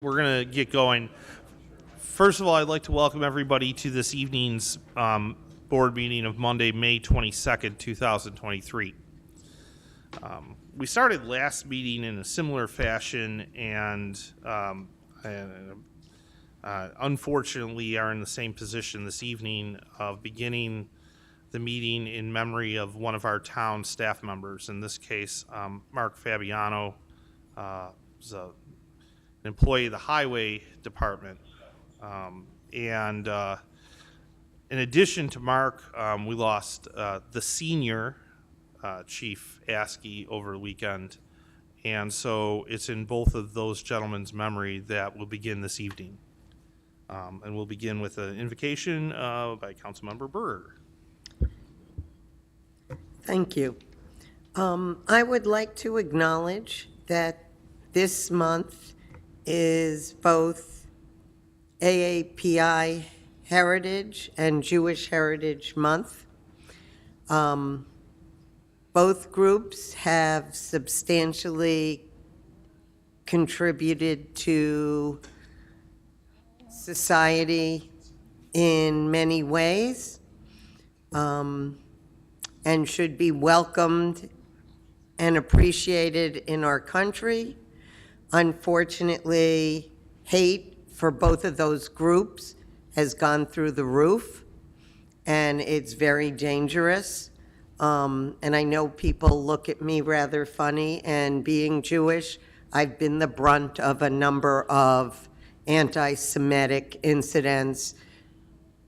We're going to get going. First of all, I'd like to welcome everybody to this evening's board meeting of Monday, May 22nd, 2023. We started last meeting in a similar fashion and unfortunately are in the same position this evening of beginning the meeting in memory of one of our town staff members. In this case, Mark Fabiano was an employee of the highway department. In addition to Mark, we lost the senior Chief Askey over the weekend. And so it's in both of those gentlemen's memory that we'll begin this evening. And we'll begin with an invocation by Councilmember Berger. Thank you. I would like to acknowledge that this month is both AAPI Heritage and Jewish Heritage Month. Both groups have substantially contributed to society in many ways, and should be welcomed and appreciated in our country. Unfortunately, hate for both of those groups has gone through the roof, and it's very dangerous. And I know people look at me rather funny, and being Jewish, I've been the brunt of a number of anti-Semitic incidents,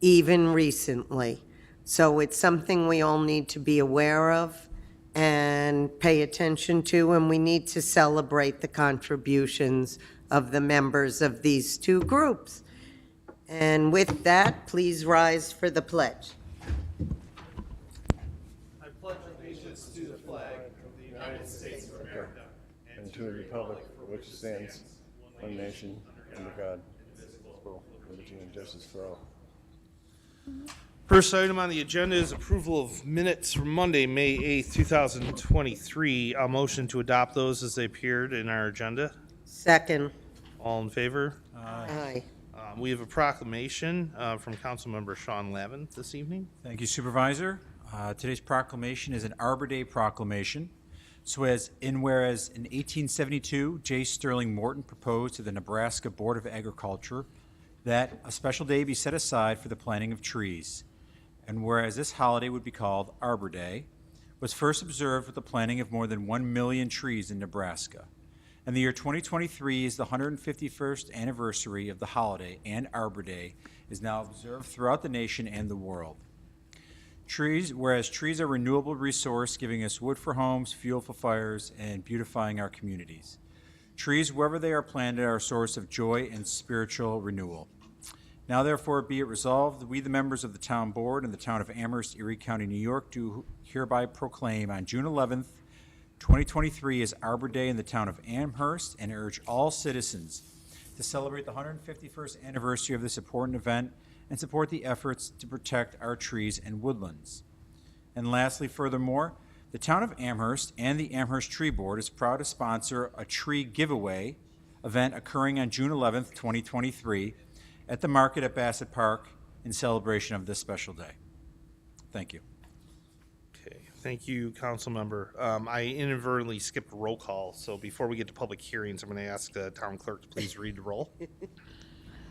even recently. So it's something we all need to be aware of and pay attention to, and we need to celebrate the contributions of the members of these two groups. And with that, please rise for the pledge. I pledge allegiance to the flag of the United States of America and to the republic for which it stands, one nation, under God, indivisible, with liberty and justice for all. First item on the agenda is approval of minutes from Monday, May 8th, 2023. I'll motion to adopt those as they appeared in our agenda. Second. All in favor? Aye. We have a proclamation from Councilmember Sean Lavin this evening. Thank you, Supervisor. Today's proclamation is an Arbor Day proclamation. So whereas in 1872, J. Sterling Morton proposed to the Nebraska Board of Agriculture that a special day be set aside for the planting of trees. And whereas this holiday would be called Arbor Day, was first observed with the planting of more than 1 million trees in Nebraska. And the year 2023 is the 151st anniversary of the holiday, and Arbor Day is now observed throughout the nation and the world. Whereas trees are a renewable resource, giving us wood for homes, fuel for fires, and beautifying our communities. Trees, wherever they are planted, are a source of joy and spiritual renewal. Now, therefore, be it resolved that we, the members of the Town Board and the Town of Amherst, Erie County, New York, do hereby proclaim on June 11th, 2023 as Arbor Day in the Town of Amherst, and urge all citizens to celebrate the 151st anniversary of this important event and support the efforts to protect our trees and woodlands. And lastly, furthermore, the Town of Amherst and the Amherst Tree Board is proud to sponsor a tree giveaway event occurring on June 11th, 2023 at the market at Bassett Park in celebration of this special day. Thank you. Okay, thank you, Councilmember. I inadvertently skipped roll call, so before we get to public hearings, I'm going to ask the town clerk to please read the roll.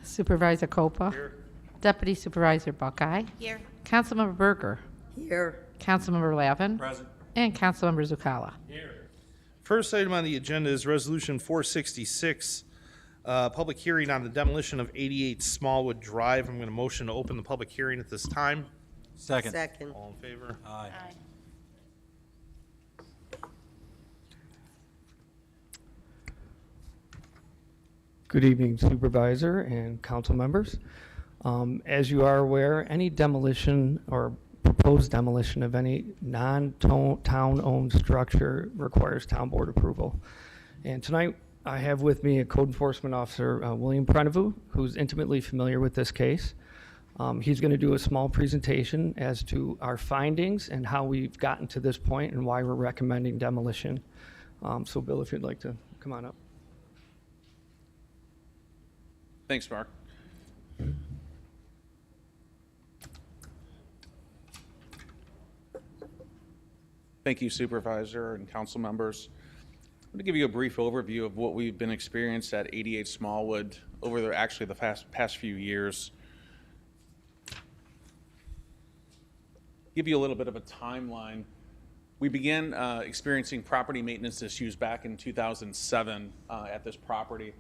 Supervisor Copa. Here. Deputy Supervisor Buckeye. Here. Councilmember Berger. Here. Councilmember Lavin. Present. And Councilmember Zuccalla. First item on the agenda is Resolution 466, public hearing on the demolition of 88 Smallwood Drive. I'm going to motion to open the public hearing at this time. Second. Second. All in favor? Aye. Good evening, Supervisor and council members. As you are aware, any demolition or proposed demolition of any non-town-owned structure requires town board approval. And tonight, I have with me a code enforcement officer, William Prenevu, who's intimately familiar with this case. He's going to do a small presentation as to our findings and how we've gotten to this point and why we're recommending demolition. So Bill, if you'd like to come on up. Thanks, Mark. Thank you, Supervisor and council members. I'm going to give you a brief overview of what we've been experienced at 88 Smallwood over the past few years. Give you a little bit of a timeline. We began experiencing property maintenance issues back in 2007 at this property.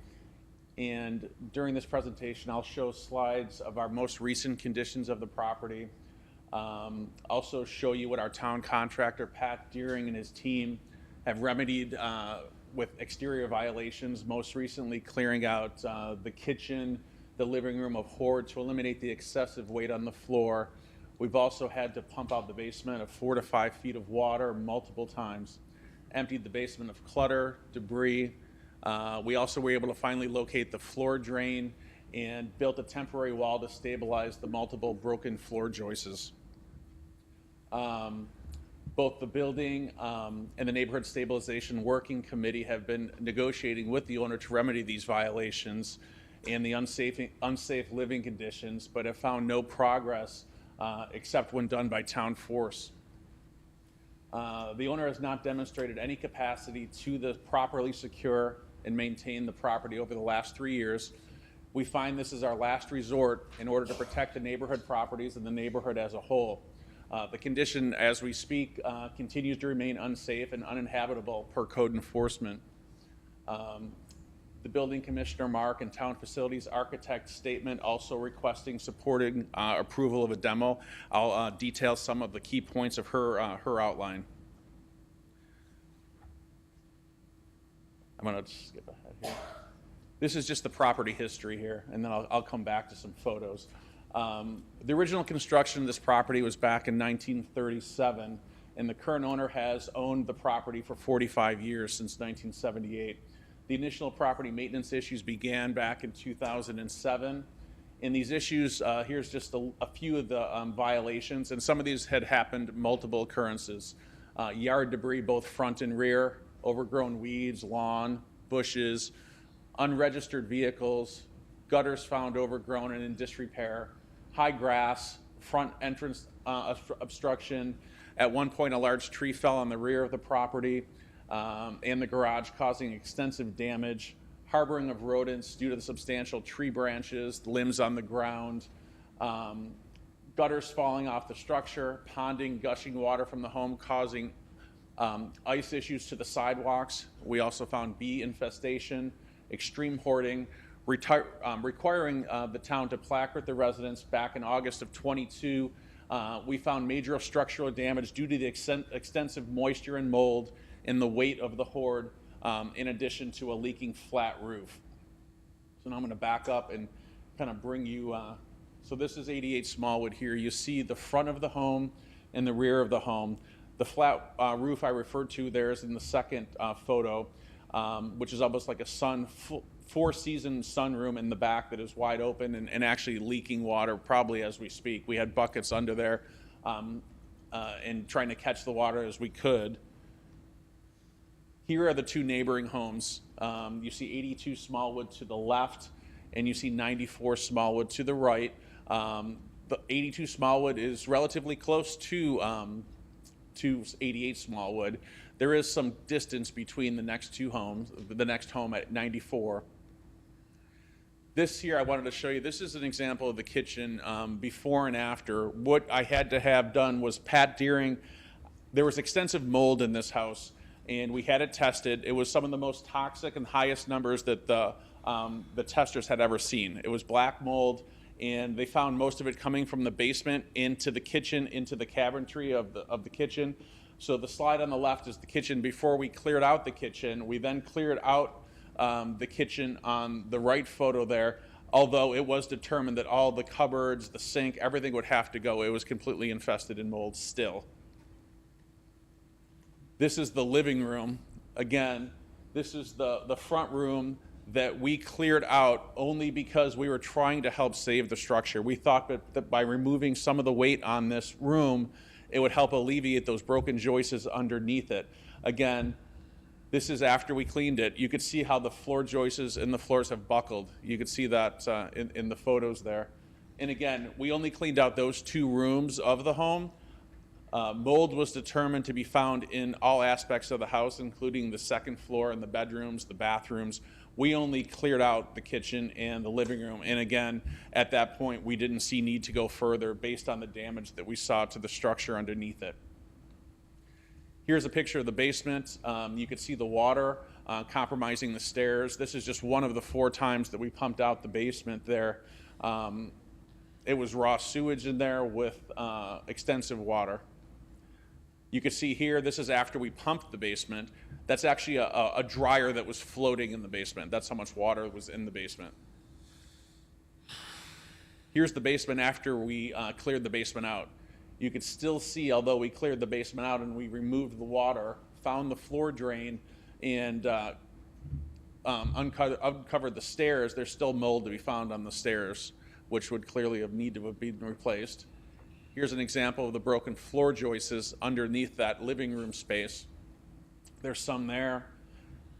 And during this presentation, I'll show slides of our most recent conditions of the property. Also show you what our town contractor, Pat Deering, and his team have remedied with exterior violations, most recently clearing out the kitchen, the living room of hoard to eliminate the excessive weight on the floor. We've also had to pump out the basement of 4 to 5 feet of water multiple times, emptied the basement of clutter, debris. We also were able to finally locate the floor drain and built a temporary wall to stabilize the multiple broken floor joists. Both the building and the Neighborhood Stabilization Working Committee have been negotiating with the owner to remedy these violations and the unsafe living conditions, but have found no progress except when done by town force. The owner has not demonstrated any capacity to properly secure and maintain the property over the last 3 years. We find this is our last resort in order to protect the neighborhood properties and the neighborhood as a whole. The condition, as we speak, continues to remain unsafe and uninhabitable per code enforcement. The building commissioner, Mark, and town facilities architect statement also requesting supporting approval of a demo. I'll detail some of the key points of her outline. I'm gonna skip ahead here. This is just the property history here, and then I'll come back to some photos. The original construction of this property was back in 1937, and the current owner has owned the property for 45 years, since 1978. The initial property maintenance issues began back in 2007. And these issues, here's just a few of the violations, and some of these had happened multiple occurrences. Yard debris, both front and rear, overgrown weeds, lawn, bushes, unregistered vehicles, gutters found overgrown and in disrepair, high grass, front entrance obstruction. At one point, a large tree fell on the rear of the property and the garage, causing extensive damage, harboring of rodents due to the substantial tree branches, limbs on the ground, gutters falling off the structure, ponding, gushing water from the home, causing ice issues to the sidewalks. We also found bee infestation, extreme hoarding, requiring the town to placard the residents. Back in August of 22, we found major structural damage due to the extensive moisture and mold and the weight of the hoard, in addition to a leaking flat roof. So now I'm going to back up and kind of bring you, so this is 88 Smallwood here. You see the front of the home and the rear of the home. The flat roof I referred to there is in the second photo, which is almost like a four-season sunroom in the back that is wide open and actually leaking water probably as we speak. We had buckets under there and trying to catch the water as we could. Here are the two neighboring homes. You see 82 Smallwood to the left, and you see 94 Smallwood to the right. The 82 Smallwood is relatively close to 88 Smallwood. There is some distance between the next two homes, the next home at 94. This here I wanted to show you, this is an example of the kitchen before and after. What I had to have done was Pat Deering, there was extensive mold in this house, and we had it tested. It was some of the most toxic and highest numbers that the testers had ever seen. It was black mold, and they found most of it coming from the basement into the kitchen, into the cabinetry of the kitchen. So the slide on the left is the kitchen. Before we cleared out the kitchen, we then cleared out the kitchen on the right photo there, although it was determined that all the cupboards, the sink, everything would have to go. It was completely infested in mold still. This is the living room. Again, this is the front room that we cleared out only because we were trying to help save the structure. We thought that by removing some of the weight on this room, it would help alleviate those broken joists underneath it. Again, This is after we cleaned it. You could see how the floor joists and the floors have buckled. You could see that in the photos there. And again, we only cleaned out those 2 rooms of the home. Mold was determined to be found in all aspects of the house, including the 2nd floor and the bedrooms, the bathrooms. We only cleared out the kitchen and the living room. And again, at that point, we didn't see need to go further based on the damage that we saw to the structure underneath it. Here's a picture of the basement. You could see the water compromising the stairs. This is just one of the 4 times that we pumped out the basement there. It was raw sewage in there with extensive water. You can see here, this is after we pumped the basement. That's actually a dryer that was floating in the basement. That's how much water was in the basement. Here's the basement after we cleared the basement out. You could still see, although we cleared the basement out and we removed the water, found the floor drain, and uncovered the stairs, there's still mold to be found on the stairs, which would clearly have needed to have been replaced. Here's an example of the broken floor joists underneath that living room space. There's some there.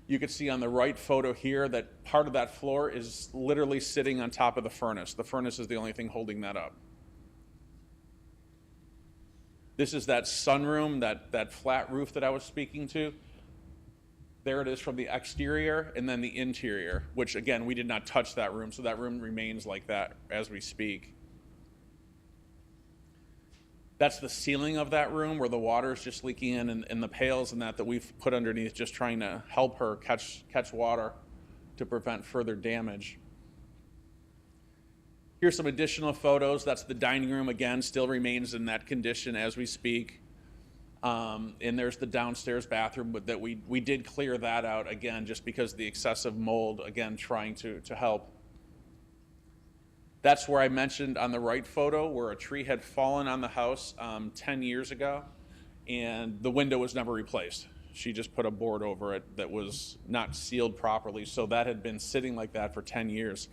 You can see on the right photo here that part of that floor is literally sitting on top of the furnace. The furnace is the only thing holding that up. This is that sunroom, that flat roof that I was speaking to. There it is from the exterior, and then the interior, which again, we did not touch that room, so that room remains like that as we speak. That's the ceiling of that room where the water is just leaking in, and the pails and that we've put underneath, just trying to help her catch water to prevent further damage. Here's some additional photos. That's the dining room, again, still remains in that condition as we speak. And there's the downstairs bathroom, but that we did clear that out, again, just because of the excessive mold, again, trying to help. That's where I mentioned on the right photo where a tree had fallen on the house 10 years ago, and the window was never replaced. She just put a board over it that was not sealed properly, so that had been sitting like that for 10 years.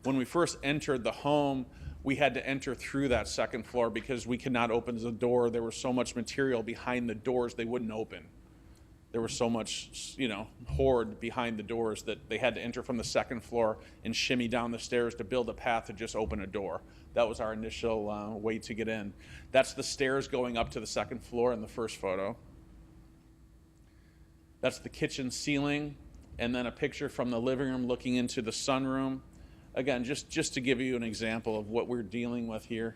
When we first entered the home, we had to enter through that 2nd floor because we could not open the door. There was so much material behind the doors they wouldn't open. There was so much, hoard behind the doors that they had to enter from the 2nd floor and shimmy down the stairs to build a path to just open a door. That was our initial way to get in. That's the stairs going up to the 2nd floor in the first photo. That's the kitchen ceiling, and then a picture from the living room looking into the sunroom. Again, just to give you an example of what we're dealing with here.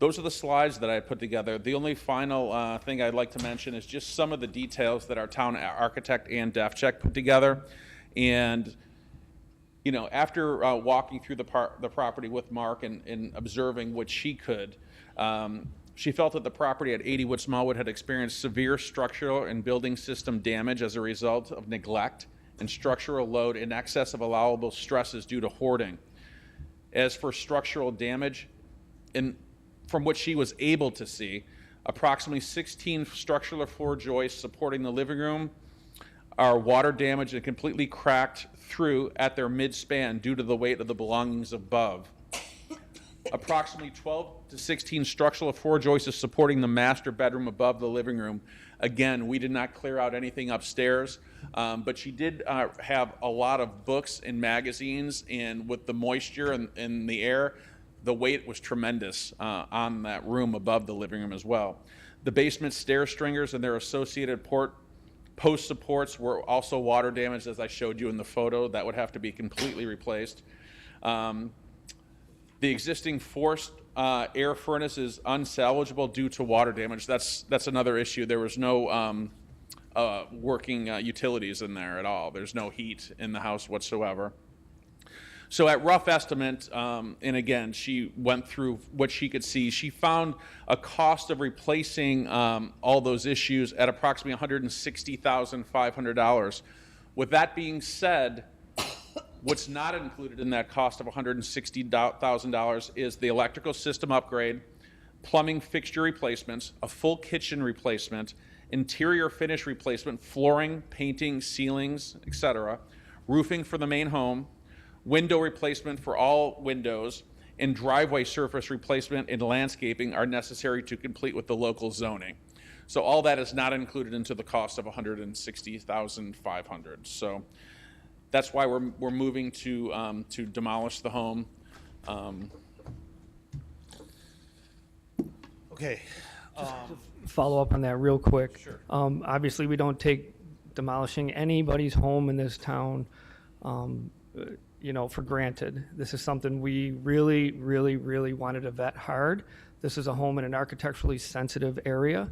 Those are the slides that I put together. The only final thing I'd like to mention is just some of the details that our town architect Ann Defcheck put together. And, after walking through the property with Mark and observing what she could, she felt that the property at 80 Wood Smallwood had experienced severe structural and building system damage as a result of neglect and structural load in excess of allowable stresses due to hoarding. As for structural damage, from what she was able to see, approximately 16 structural floor joists supporting the living room are water damaged and completely cracked through at their mid-span due to the weight of the belongings above. Approximately 12 to 16 structural floor joists supporting the master bedroom above the living room. Again, we did not clear out anything upstairs, but she did have a lot of books and magazines, and with the moisture and the air, the weight was tremendous on that room above the living room as well. The basement stair stringers and their associated post supports were also water damaged, as I showed you in the photo. That would have to be completely replaced. The existing forced air furnace is unsalvageable due to water damage. That's another issue. There was no working utilities in there at all. There's no heat in the house whatsoever. So at rough estimate, and again, she went through what she could see, she found a cost of replacing all those issues at approximately $160,500. With that being said, what's not included in that cost of $160,000 is the electrical system upgrade, plumbing fixture replacements, a full kitchen replacement, interior finish replacement, flooring, painting, ceilings, etc., roofing for the main home, window replacement for all windows, and driveway surface replacement and landscaping are necessary to complete with the local zoning. So all that is not included into the cost of $160,500. So that's why we're moving to demolish the home. Okay. Follow up on that real quick. Sure. Obviously, we don't take demolishing anybody's home in this town, for granted. This is something we really, really, really wanted to vet hard. This is a home in an architecturally sensitive area.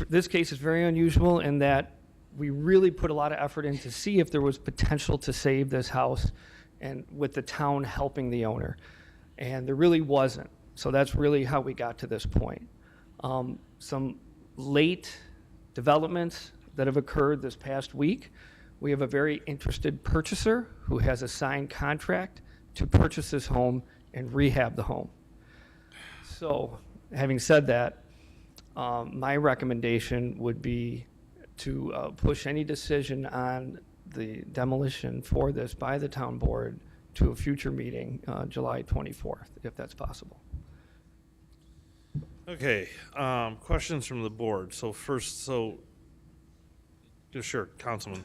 This case is very unusual in that we really put a lot of effort in to see if there was potential to save this house and with the town helping the owner. And there really wasn't. So that's really how we got to this point. Some late developments that have occurred this past week. We have a very interested purchaser who has a signed contract to purchase this home and rehab the home. So, having said that, my recommendation would be to push any decision on the demolition for this by the town board to a future meeting, July 24th, if that's possible. Okay, questions from the board. So first, sure, Councilman.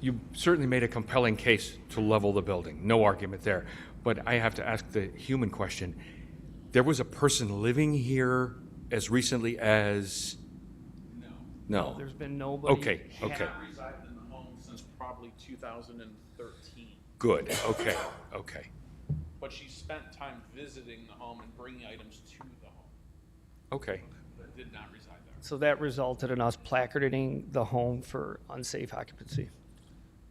You certainly made a compelling case to level the building, no argument there. But I have to ask the human question. There was a person living here as recently as? No. There's been nobody. Okay, okay, Not resided in the home since probably 2013. good, okay, okay. But she spent time visiting the home and bringing items to the home, Okay, but did not reside there. So that resulted in us placarding the home for unsafe occupancy.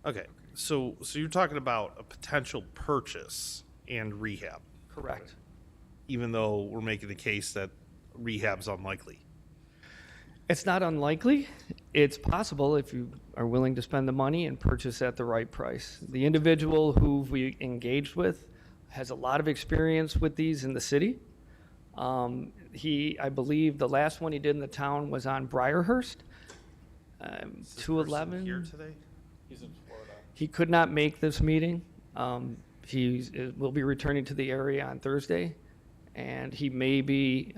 Okay, so you're talking about a potential purchase and rehab, Correct. even though we're making the case that rehab's unlikely. It's not unlikely. It's possible if you are willing to spend the money and purchase at the right price. The individual who we engaged with has a lot of experience with these in the city. I believe the last one he did in the town was on Briarhurst, Is this person 211. here today? He's in Florida. He could not make this meeting. He will be returning to the area on Thursday, and he may be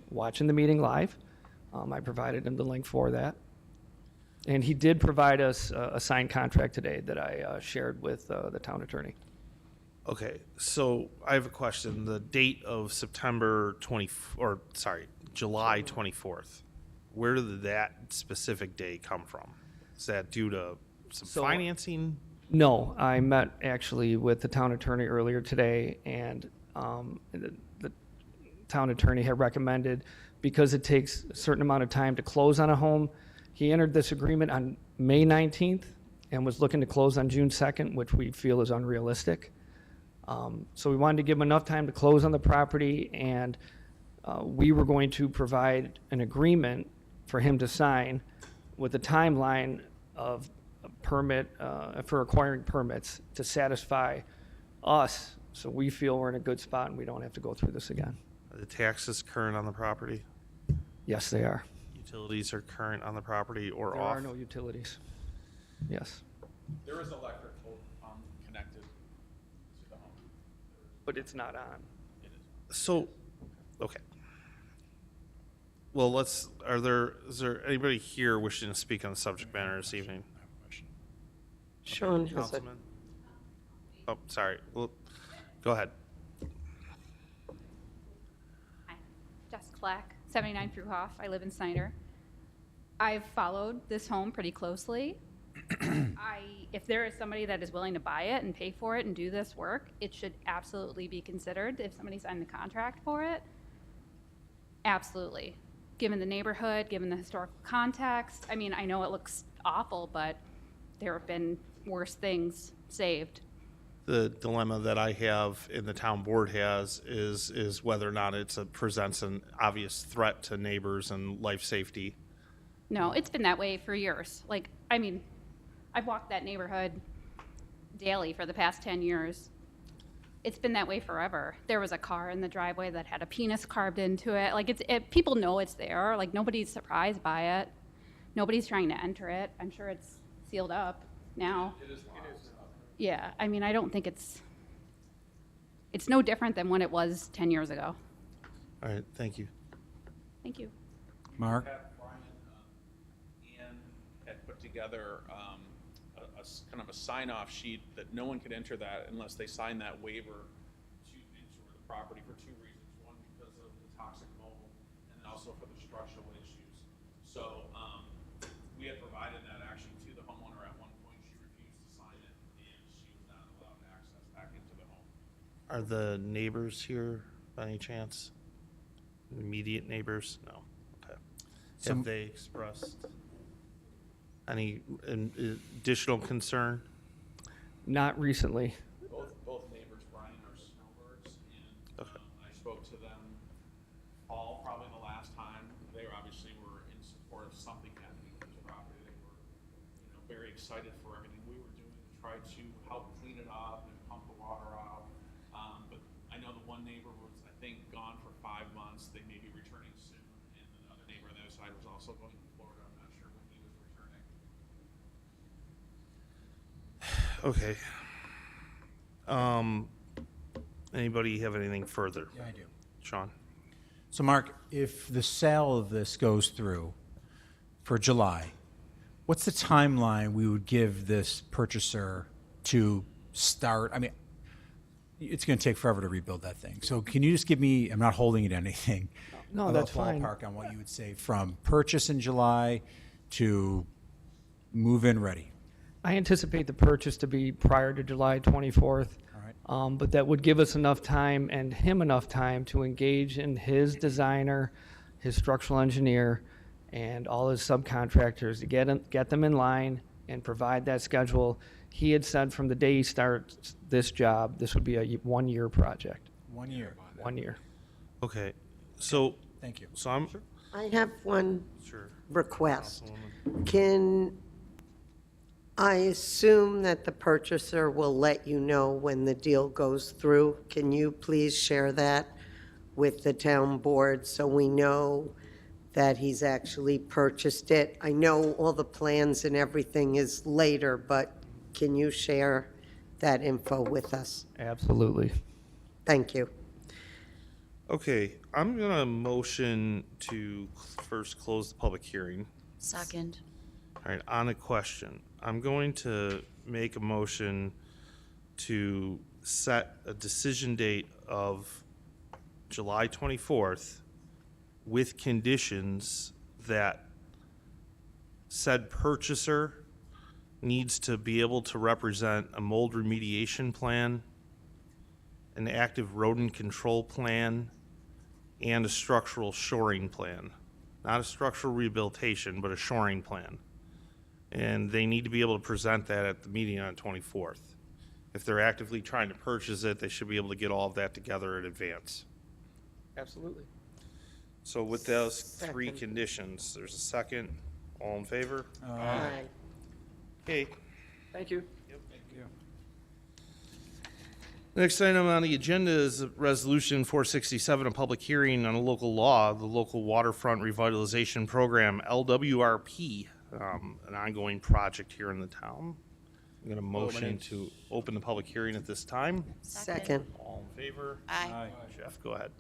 watching the meeting live. I provided him the link for that. And he did provide us a signed contract today that I shared with the town attorney. Okay, so I have a question. The date of July 24th, where did that specific day come from? Is that due to some So- financing? No, I met actually with the town attorney earlier today, and the town attorney had recommended, because it takes a certain amount of time to close on a home, he entered this agreement on May 19th and was looking to close on June 2nd, which we feel is unrealistic. So we wanted to give him enough time to close on the property, and we were going to provide an agreement for him to sign with a timeline of a permit, for acquiring permits to satisfy us, so we feel we're in a good spot and we don't have to go through this again. Are the taxes current on the property? Yes, they are. Utilities are current on the property or There off? are no utilities. Yes, There is electrical connected to the home. but it's not on. So, okay. Well, is there anybody here wishing to speak on the subject matter this evening? Sean has a, Councilman? Oh, sorry. Well, go ahead. Hi, Jess Clack, 79 Through Hoff. I live in Snyder. I've followed this home pretty closely. If there is somebody that is willing to buy it and pay for it and do this work, it should absolutely be considered. If somebody signed the contract for it, absolutely. Given the neighborhood, given the historical context, I mean, I know it looks awful, but there have been worse things saved. The dilemma that I have and the town board has is whether or not presents an obvious threat to neighbors and life safety. No, it's been that way for years. Like, I mean, I've walked that neighborhood daily for the past 10 years. It's been that way forever. There was a car in the driveway that had a penis carved into it. Like, people know it's there. Like, nobody's surprised by it. Nobody's trying to enter it. I'm sure it's sealed up now. It is. Yeah, I mean, I don't think it's no different than when it was 10 years ago. All right, thank you. Thank you. Mark? Brian, Ian had put together kind of a sign-off sheet that no one could enter that unless they sign that waiver to enter the property for two reasons. One, because of the toxic mold, and also for the structural issues. So we had provided that actually to the homeowner at one point. She refused to sign it, and she was not allowed access back into the home. Are the neighbors here by any chance? Immediate neighbors? No. Okay. Have they expressed any additional concern? Not recently. Both neighbors, Brian, are snowbirds, and Okay. I spoke to them all probably the last time. They obviously were in support of something happening to the property. They were, very excited for everything we were doing to try to help clean it up and pump the water out. But I know the one neighbor was, I think, gone for 5 months. They may be returning soon, and the other neighbor on the other side was also going to Florida. I'm not sure when he was returning. Okay. Anybody have anything further? Yeah, I do. Sean? So Mark, if the sale of this goes through for July, what's the timeline we would give this purchaser to start? I mean, it's going to take forever to rebuild that thing. So can you just give me, I'm not holding it to anything. No, a that's fine. ballpark on what you would say from purchase in July to move-in ready. I anticipate the purchase to be prior to July 24th. All right. But that would give us enough time and him enough time to engage in his designer, his structural engineer, and all his subcontractors to get them in line and provide that schedule. He had said from the day he starts this job, this would be a 1-year project. 1 year. 1 year. Okay. So, Thank you. so I'm I have one sure. request. Councilwoman. Can I assume that the purchaser will let you know when the deal goes through? Can you please share that with the town board so we know that he's actually purchased it? I know all the plans and everything is later, but can you share that info with us? Absolutely. Thank you. Okay, I'm gonna motion to first close the public hearing. Second. All right, on a question, I'm going to make a motion to set a decision date of July 24th with conditions that said purchaser needs to be able to represent a mold remediation plan, an active rodent control plan, and a structural shoring plan. Not a structural rehabilitation, but a shoring plan. And they need to be able to present that at the meeting on 24th. If they're actively trying to purchase it, they should be able to get all of that together in advance. Absolutely. So with those three Second. conditions, there's a second. All in favor? Aye. Okay. Thank you. Next item on the agenda is Resolution 467, a public hearing on a local law, the Local Waterfront Revitalization Program, LWRP, an ongoing project here in the town. I'm going to motion to open the public hearing at this time. Second. All in favor? Aye. Jeff, go ahead.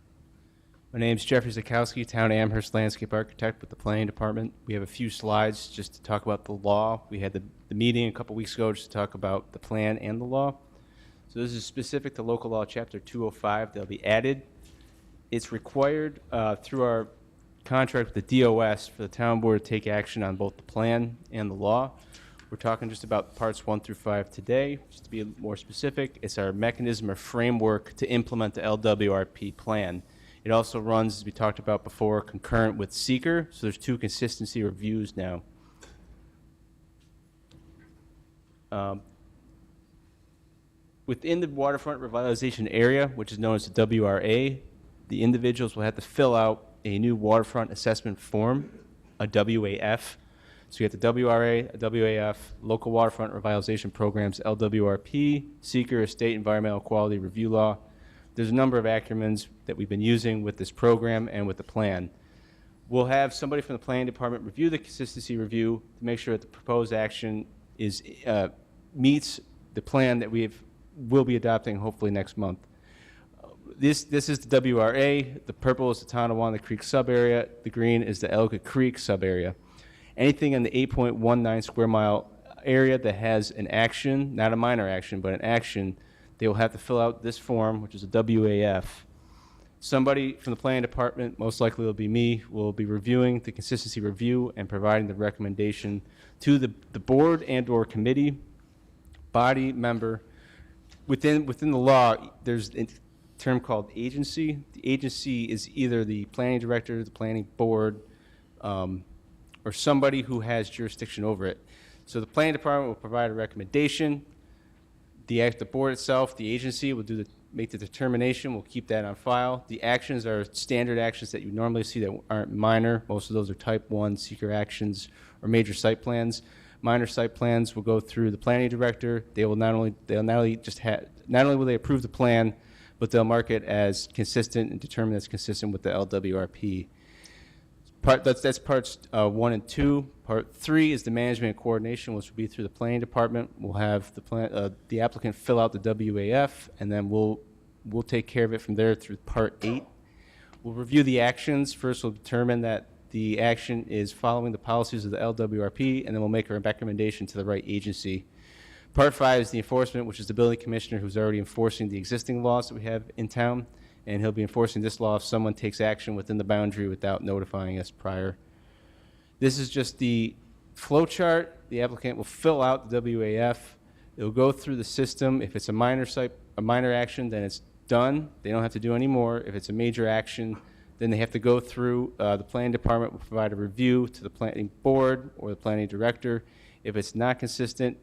My name's Jeffrey Zakowski, Town Amherst Landscape Architect with the Planning Department. We have a few slides just to talk about the law. We had the meeting a couple weeks ago just to talk about the plan and the law. So this is specific to Local Law Chapter 205. They'll be added. It's required through our contract with the DOS for the town board to take action on both the plan and the law. We're talking just about parts 1 through 5 today. Just to be more specific, it's our mechanism or framework to implement the LWRP plan. It also runs, as we talked about before, concurrent with seeker, so there's 2 consistency reviews now. Within the waterfront revitalization area, which is known as the WRA, the individuals will have to fill out a new waterfront assessment form, a WAF. So you have the WRA, a WAF, Local Waterfront Revitalization Programs, LWRP, Seeker, State Environmental Quality Review Law. There's a number of acronyms that we've been using with this program and with the plan. We'll have somebody from the planning department review the consistency review to make sure that the proposed action is meets the plan that will be adopting hopefully next month. This is the WRA. The purple is the Tonawanda Creek sub-area. The green is the Ellicott Creek sub-area. Anything in the 8.19 square mile area that has an action, not a minor action, but an action, they will have to fill out this form, which is a WAF. Somebody from the planning department, most likely it'll be me, will be reviewing the consistency review and providing the recommendation to the board and/or committee, body member. Within the law, there's a term called agency. The agency is either the planning director, the planning board, or somebody who has jurisdiction over it. So the planning department will provide a recommendation. The board itself, the agency, will make the determination. We'll keep that on file. The actions are standard actions that you normally see that aren't minor. Most of those are type 1 seeker actions or major site plans. Minor site plans will go through the planning director. They'll not only will they approve the plan, but they'll mark it as consistent and determine it's consistent with the LWRP. That's parts 1 and 2. Part 3 is the management and coordination, which will be through the planning department. We'll have the applicant fill out the WAF, and then we'll take care of it from there through part 8. We'll review the actions. First, we'll determine that the action is following the policies of the LWRP, and then we'll make a recommendation to the right agency. Part 5 is the enforcement, which is the building commissioner who's already enforcing the existing laws that we have in town, and he'll be enforcing this law if someone takes action within the boundary without notifying us prior. This is just the flow chart. The applicant will fill out the WAF. It'll go through the system. If it's a minor action, then it's done. They don't have to do any more. If it's a major action, then they have to go through. The planning department will provide a review to the planning board or the planning director. If it's not consistent,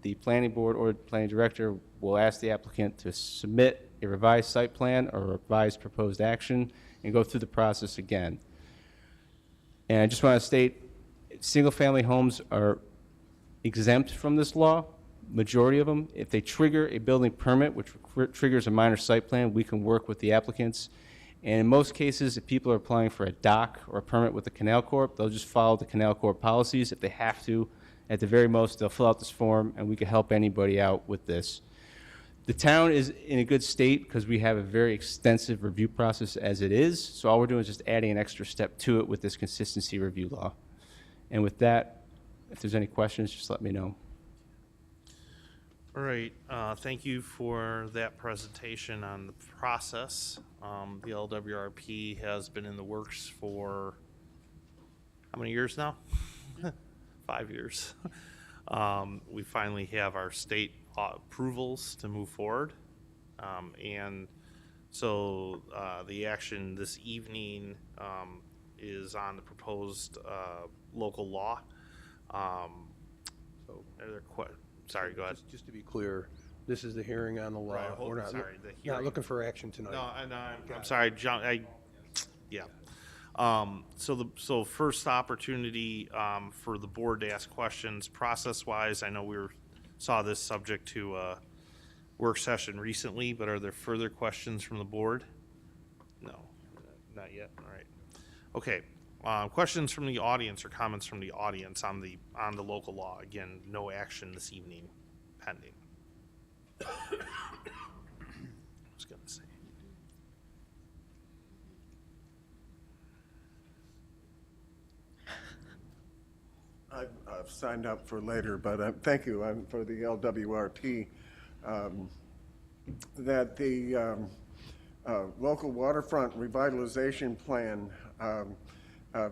the planning board or the planning director will ask the applicant to submit a revised site plan or a revised proposed action and go through the process again. And I just want to state, single-family homes are exempt from this law, majority of them. If they trigger a building permit, which triggers a minor site plan, we can work with the applicants. And in most cases, if people are applying for a dock or a permit with the Canal Corp, they'll just follow the Canal Corp policies. If they have to, at the very most, they'll fill out this form, and we can help anybody out with this. The town is in a good state because we have a very extensive review process as it is. So all we're doing is just adding an extra step to it with this consistency review law. And with that, if there's any questions, just let me know. All right, thank you for that presentation on the process. The LWRP has been in the works for how many years now? 5 years. We finally have our state approvals to move forward. And so the action this evening is on the proposed local law. So are there sorry, go ahead. Just to be clear, this is the hearing on the law. Right, We're not, sorry, the not hearing. looking for action tonight. No, I'm sorry, John. Yeah. So first opportunity for the board to ask questions. Process-wise, I know saw this subject to a work session recently, but are there further questions from the board? No, not yet. All right. Okay. Questions from the audience or comments from the audience on the local law? Again, no action this evening pending. I was going to say. I've signed up for later, but thank you for the LWRP. That the local waterfront revitalization plan,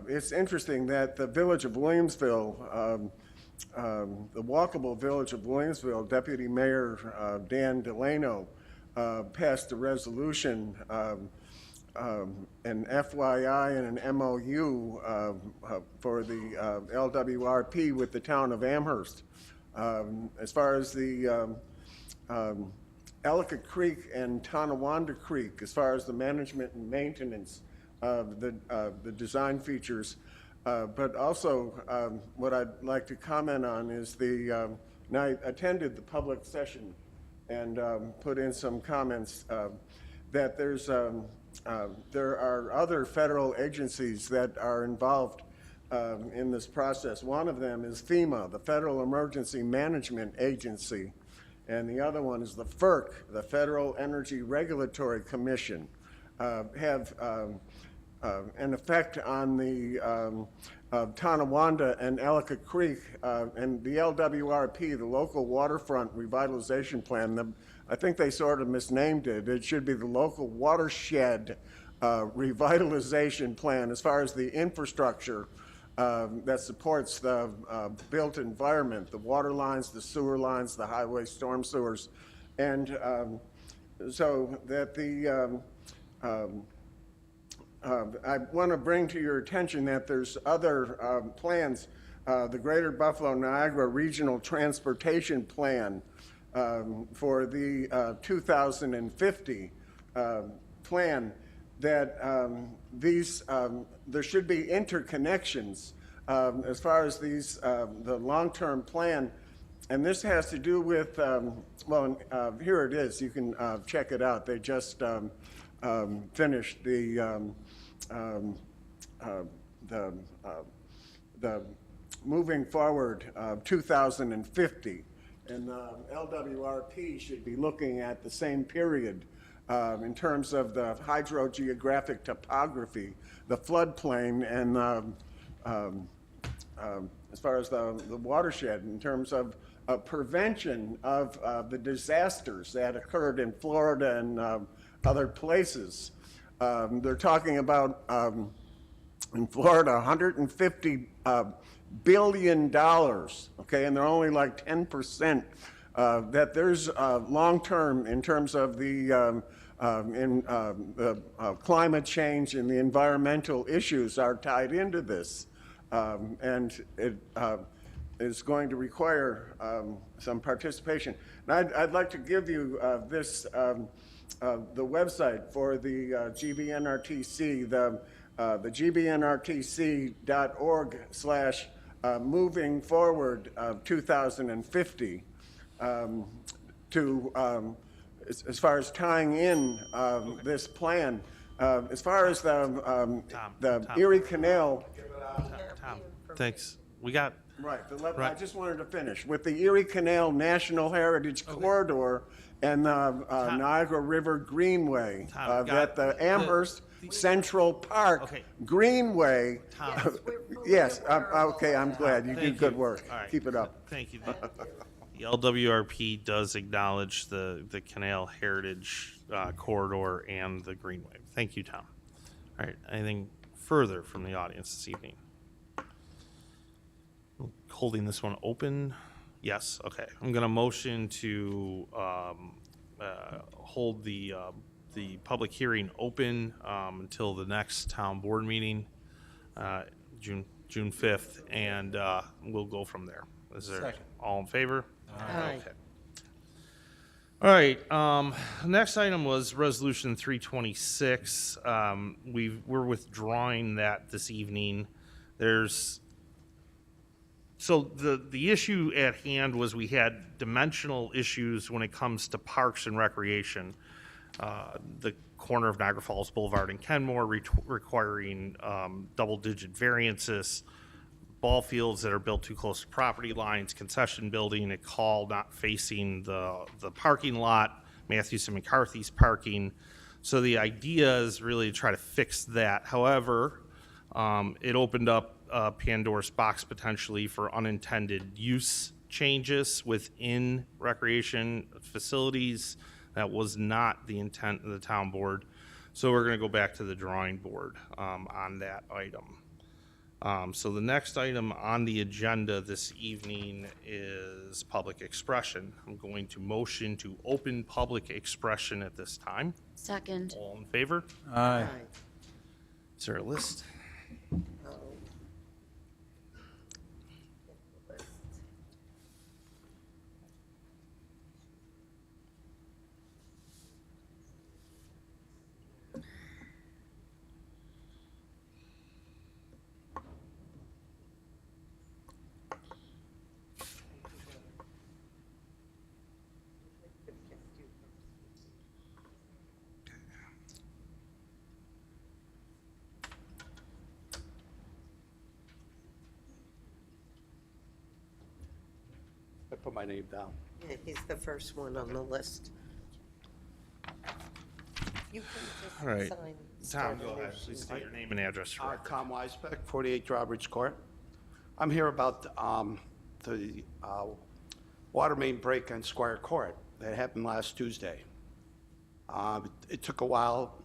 it's interesting that the village of Williamsville, the walkable village of Williamsville, Deputy Mayor Dan Delano passed a resolution, an FYI and an MOU for the LWRP with the town of Amherst. As far as the Ellicott Creek and Tonawanda Creek, as far as the management and maintenance of the design features. But also, what I'd like to comment on is and I attended the public session and put in some comments that there are other federal agencies that are involved in this process. One of them is FEMA, the Federal Emergency Management Agency. and the other one is the FERC, the Federal Energy Regulatory Commission, have an effect on the Tonawanda and Ellicott Creek, and the LWRP, the Local Waterfront Revitalization Plan. I think they sort of misnamed it. It should be the Local Watershed Revitalization Plan, as far as the infrastructure that supports the built environment, the water lines, the sewer lines, the highway storm sewers, and so that I want to bring to your attention that there's other plans. The Greater Buffalo Niagara Regional Transportation Plan for the 2050 plan, that there should be interconnections as far as the long-term plan. And this has to do with, here it is. You can check it out. They just finished the moving forward 2050, and LWRP should be looking at the same period in terms of the hydrogeographic topography, the floodplain, and as far as the watershed, in terms of prevention of the disasters that occurred in Florida and other places. They're talking about, in Florida, $150 billion, okay, and they're only like 10%, that there's long-term in terms of the climate change and the environmental issues are tied into this. And it is going to require some participation. And I'd like to give you the website for the GBNRTC, the gbnrtc.org/moving forward 2050, as far as tying in this plan. As far as the Erie Canal. Tom, thanks. We got, Right. Right. I just wanted to finish with the Erie Canal National Heritage Corridor and the Niagara River Greenway, Tom, that the Amherst Central Park Okay. Greenway. Tom. Yes. Okay. I'm glad you do Thank good you. work. All right. Keep it up. Thank you. The LWRP does acknowledge the Canal Heritage Corridor and the Greenway. Thank you, Tom. All right, anything further from the audience this evening? Holding this one open? Yes, okay. I'm going to motion to hold the public hearing open until the next town board meeting, June 5th, and we'll go from there. Is there Second. all in favor? Aye. Okay. All right, next item was Resolution 326. We're withdrawing that this evening. So the issue at hand was we had dimensional issues when it comes to parks and recreation. The corner of Niagara Falls Boulevard and Kenmore requiring double-digit variances, ball fields that are built too close to property lines, concession building at Call not facing the parking lot, Matthews and McCarthy's parking. So the idea is really to try to fix that. However, it opened up Pandora's box potentially for unintended use changes within recreation facilities. That was not the intent of the town board. So we're going to go back to the drawing board on that item. So the next item on the agenda this evening is public expression. I'm going to motion to open public expression at this time. Second. All in favor? Aye. Is there a list? put my name down. Yeah, he's the first one on the list. You can just All right. sign. Tom, go ahead. Please state your name and address for record. Tom Weisbeck, 48 Drawbridge Court. I'm here about the water main break on Squire Court that happened last Tuesday. It took a while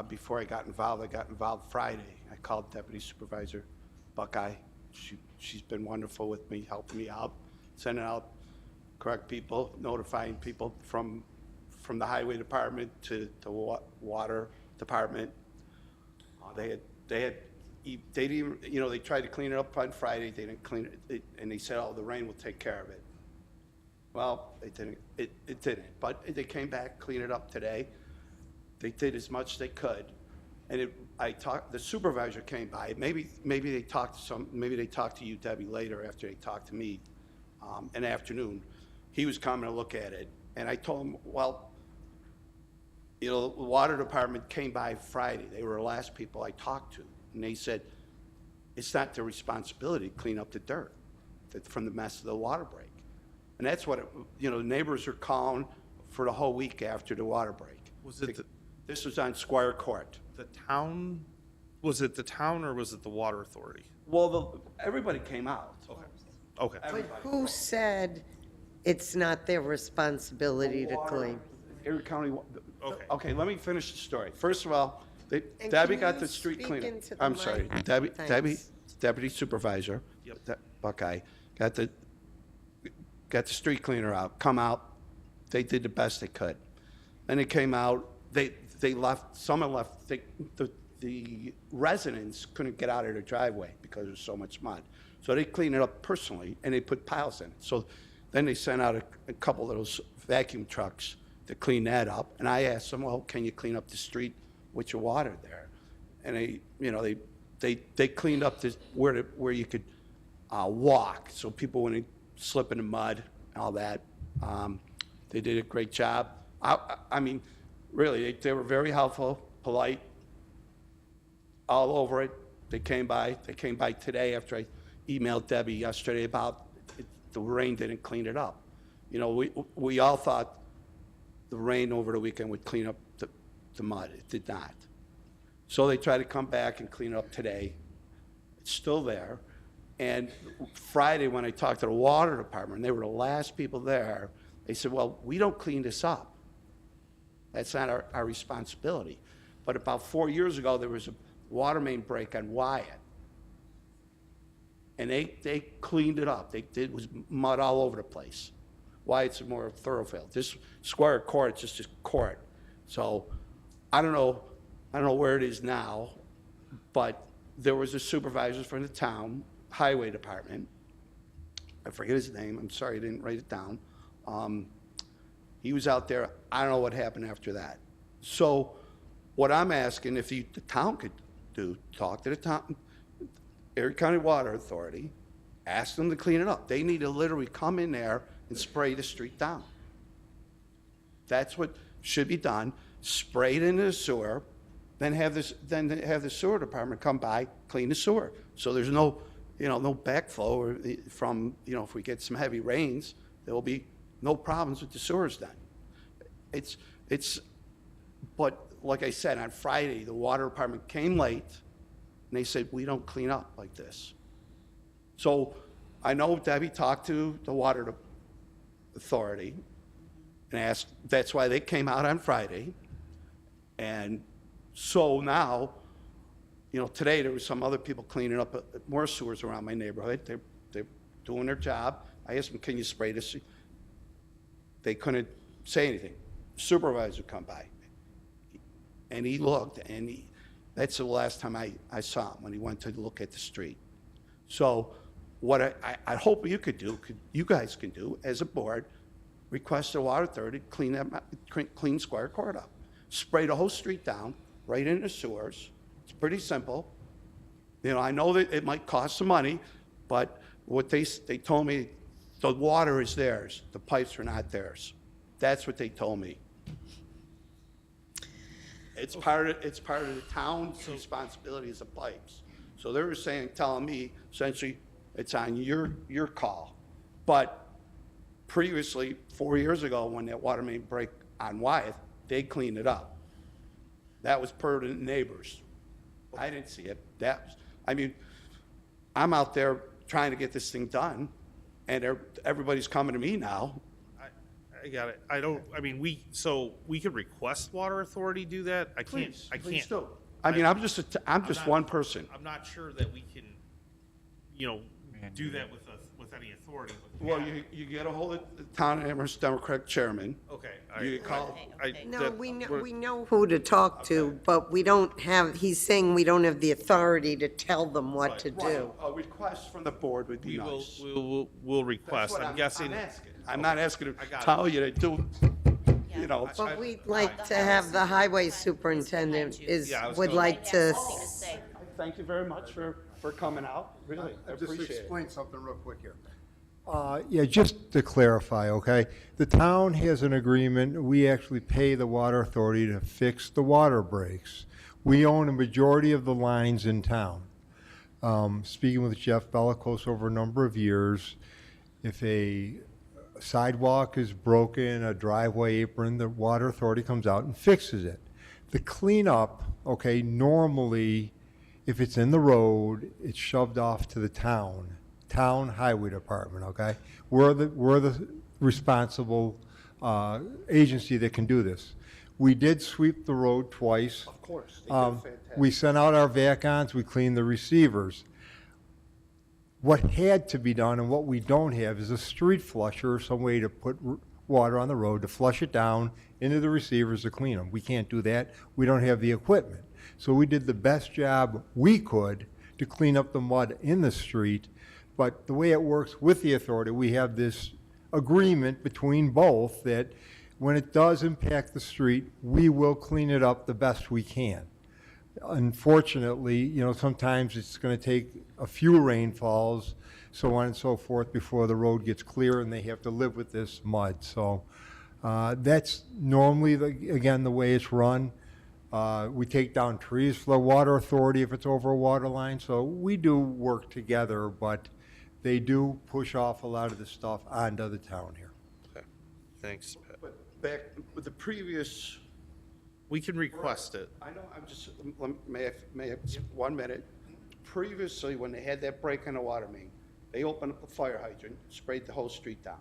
before I got involved. I got involved Friday. I called Deputy Supervisor Buckeye. She's been wonderful with me, helping me out, sending out correct people, notifying people from the highway department to the water department. They didn't even, you know, they tried to clean it up on Friday. They didn't clean it, and they said, "Oh, the rain will take care of it." Well, it didn't. It didn't. But they came back, cleaned it up today. They did as much as they could, and the supervisor came by. Maybe they talked to you, Debbie, later after they talked to me in the afternoon. He was coming to look at it, and I told him, well, you know, the water department came by Friday. They were the last people I talked to, and they said it's not their responsibility to clean up the dirt from the mess of the water break. And that's what, you know, neighbors are calling for the whole week after the water break. This was on Squire Court. The town, was it the town or was it the water authority? Well, everybody came out. Okay. But who said it's not their responsibility to clean? Erie County. Okay. Okay, let me finish the story. First of all, And Debbie can got you the street speak cleaner. into the I'm sorry, mic? Debbie, Thanks. Deputy Supervisor. Yep. Buckeye got the street cleaner out. Come out. They did the best they could. Then they came out. They left. Someone left. The residents couldn't get out of their driveway because there's so much mud. So they cleaned it up personally, and they put piles in it. So then they sent out a couple of those vacuum trucks to clean that up. And I asked them, well, can you clean up the street with your water there? And they cleaned up this where you could walk, so people wouldn't slip in the mud and all that. They did a great job. I mean, really, they were very helpful, polite, all over it. They came by today after I emailed Debbie yesterday about the rain didn't clean it up. You know, we all thought the rain over the weekend would clean up the mud. It did not. So they tried to come back and clean it up today. It's still there. And Friday, when I talked to the water department, they were the last people there, they said, well, we don't clean this up. That's not our responsibility. But about 4 years ago, there was a water main break on Wyatt. And they cleaned it up. It was mud all over the place. Wyatt's a more thoroughfare. This Squire Court is just a court. So I don't know where it is now, but there was a supervisor from the town highway department. I forget his name. I'm sorry I didn't write it down. He was out there. I don't know what happened after that. So what I'm asking, if the town could do, talk to the town, Erie County Water Authority, ask them to clean it up. They need to literally come in there and spray the street down. That's what should be done. Spray it into the sewer, then have the sewer department come by, clean the sewer. So there's no backflow from, if we get some heavy rains, there will be no problems with the sewers then. But like I said, on Friday, the water department came late, and they said, we don't clean up like this. So I know Debbie talked to the water authority and asked, that's why they came out on Friday. And so now, today there was some other people cleaning up more sewers around my neighborhood. They're doing their job. I asked them, can you spray this? They couldn't say anything. Supervisor come by, and he looked, and that's the last time I saw him, when he went to look at the street. So what I hope you guys can do as a board, request the water authority to clean Squire Court up. Spray the whole street down, right into sewers. It's pretty simple. I know that it might cost some money, but what they told me, the water is theirs. The pipes are not theirs. That's what they told me. It's part of the town's responsibility as the pipes. So they were telling me, essentially, it's on your call. But Previously, 4 years ago, when that water main break on Wyeth, they cleaned it up. That was per the neighbors. I didn't see it. I mean, I'm out there trying to get this thing done, and everybody's coming to me now. I got it. I mean, we could request water authority do that. I can't. Please do. I mean, I'm just not- one person. I'm not sure that we can, do that with any authority. Well, you get a hold of the town of Amherst Democratic chairman. Okay. You call. No, we know who to talk to, but we don't have, he's saying we don't have the authority to tell them what to do. A request from the board would be We will, nice. we'll request. That's what I'm guessing. asking. I'm not asking to got it. tell you to do, you know. But we'd like to have the highway superintendent Yeah, I was would gonna- like to, Thank you very much for coming out, really, I Just appreciate it. explain something real quick here. Yeah, just to clarify, okay? The town has an agreement, we actually pay the water authority to fix the water breaks. We own a majority of the lines in town. Speaking with Jeff Bellicose over a number of years, if a sidewalk is broken, a driveway apron, the water authority comes out and fixes it. The cleanup, okay, normally, if it's in the road, it's shoved off to the town highway department, okay? We're the responsible agency that can do this. We did sweep the road twice. Of course, they did fantastic. We sent out our vacons, we cleaned the receivers. What had to be done and what we don't have is a street flusher, some way to put water on the road, to flush it down into the receivers to clean them. We can't do that. We don't have the equipment. So we did the best job we could to clean up the mud in the street. But the way it works with the authority, we have this agreement between both that when it does impact the street, we will clean it up the best we can. Unfortunately, sometimes it's going to take a few rainfalls, so on and so forth, before the road gets clear and they have to live with this mud. So that's normally, again, the way it's run. We take down trees for the water authority if it's over a water line. So we do work together, but they do push off a lot of the stuff onto the town here. Okay. Thanks, Pat. But back with the previous, We can request it. I know, may I have 1 minute? Previously, when they had that break in the water main, they opened up the fire hydrant, sprayed the whole street down.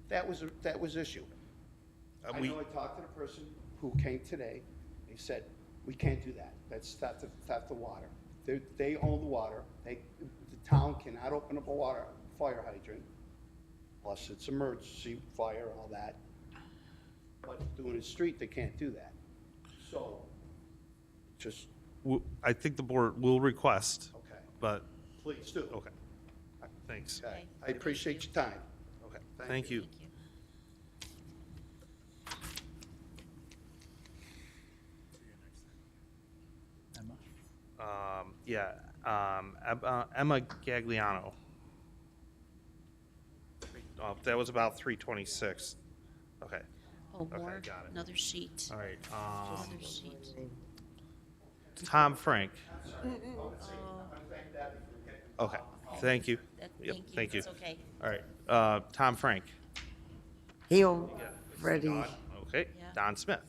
That was issue. I know I talked to the person who came today. They said, we can't do that. That's not the water. They own the water. The town cannot open up a fire hydrant, plus it's emergency fire and all that. But doing the street, they can't do that. So, just, I think the board will request, okay, but, please do. okay. Thanks. Okay. I appreciate your time. Okay. Thank you. Emma Gagliano. That was about 326. Okay. Oh, Okay, more, got it. another sheet, All right. another sheet. Tom Frank. Okay. Thank you. Yep, thank you. That's okay. All right. Tom Frank. he already, Okay. Yeah. Don Smith.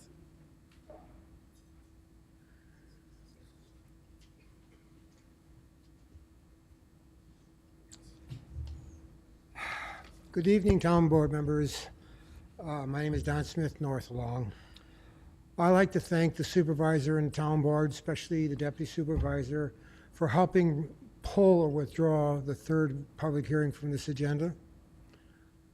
Good evening, town board members. My name is Don Smith, North Long. I'd like to thank the supervisor and the town board, especially the deputy supervisor, for helping pull or withdraw the third public hearing from this agenda.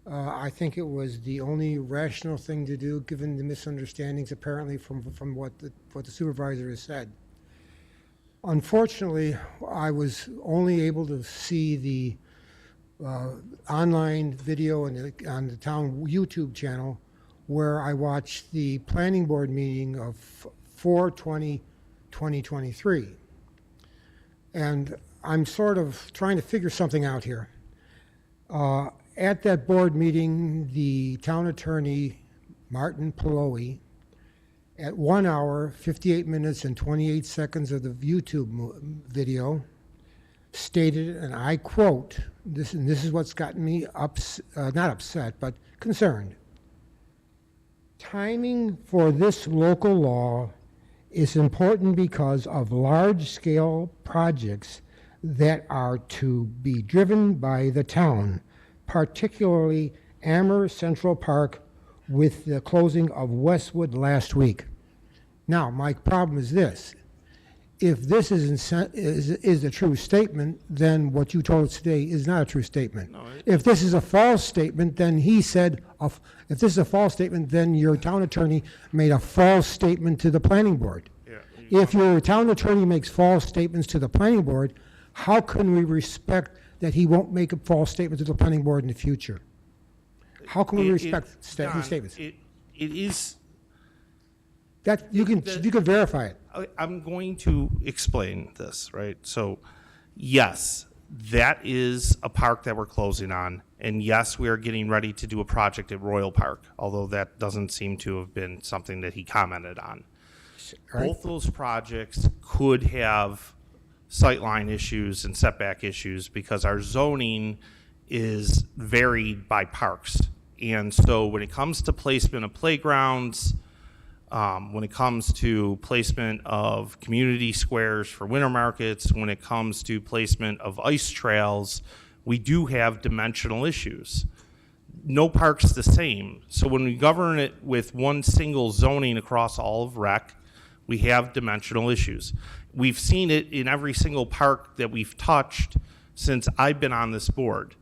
I think it was the only rational thing to do, given the misunderstandings apparently from what the supervisor has said. Unfortunately, I was only able to see the online video on the town YouTube channel where I watched the planning board meeting of 4/20/2023. And I'm sort of trying to figure something out here. At that board meeting, the town attorney, Martin Paloe, at 1 hour, 58 minutes, and 28 seconds of the YouTube video, stated, and I quote, and this is what's gotten me not upset, but concerned. Timing for this local law is important because of large-scale projects that are to be driven by the town, particularly Amherst Central Park with the closing of Westwood last week. Now, my problem is this. If this is a true statement, then what you told us today is not a true statement. If this is a false statement, then he said, if this is a false statement, then your town attorney made a false statement to the planning board. If your town attorney makes false statements to the planning board, how can we respect that he won't make a false statement to the planning board in the future? How can we respect his statements? It is. That you can verify it. I'm going to explain this, right? So, yes, that is a park that we're closing on, and yes, we are getting ready to do a project at Royal Park, although that doesn't seem to have been something that he commented on. Right. Both those projects could have sightline issues and setback issues because our zoning is varied by parks. And so when it comes to placement of playgrounds, when it comes to placement of community squares for winter markets, when it comes to placement of ice trails, we do have dimensional issues. No park's the same. So when we govern it with one single zoning across all of rec, we have dimensional issues. We've seen it in every single park that we've touched since I've been on this board.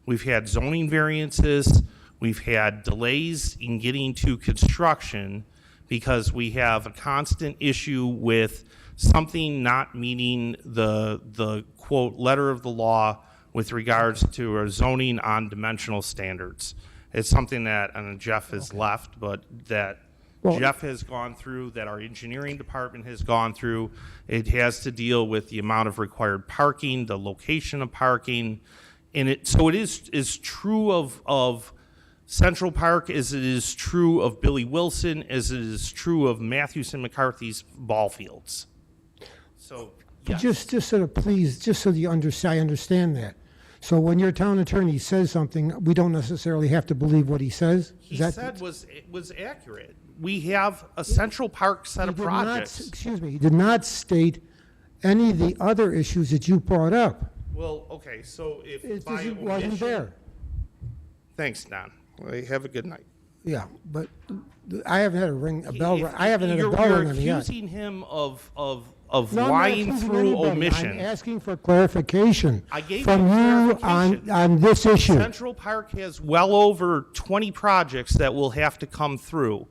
We've had zoning variances, we've had delays in getting to construction because we have a constant issue with something not meeting the quote letter of the law with regards to our zoning on dimensional standards. It's something that, and Jeff has left, but that Jeff has gone through, that our engineering department has gone through. It has to deal with the amount of required parking, the location of parking, and so it is true of Central Park as it is true of Billy Wilson, as it is true of Matthews and McCarthy's ball fields. So, yes. Just so please, just so you I understand that. So when your town attorney says something, we don't necessarily have to believe what he says? He said it was accurate. We have a Central Park set of projects. He did not state any of the other issues that you brought up. Well, okay, so if It by wasn't omission- there. Thanks, Don. Well, have a good night. Yeah, but I haven't had a bell. I haven't had a bell ring on the You're yet. accusing him of No, I'm not lying accusing through anybody. omission. I'm asking for clarification I gave from you you clarification. on this issue. Central Park has well over 20 projects that will have to come through.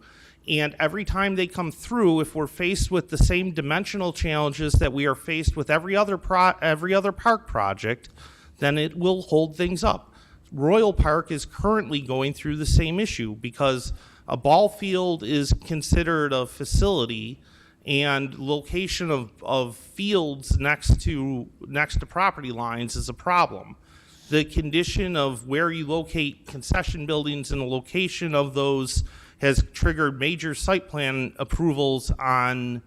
And every time they come through, if we're faced with the same dimensional challenges that we are faced with every other park project, then it will hold things up. Royal Park is currently going through the same issue because a ball field is considered a facility, and location of fields next to property lines is a problem. The condition of where you locate concession buildings and the location of those has triggered major site plan approvals on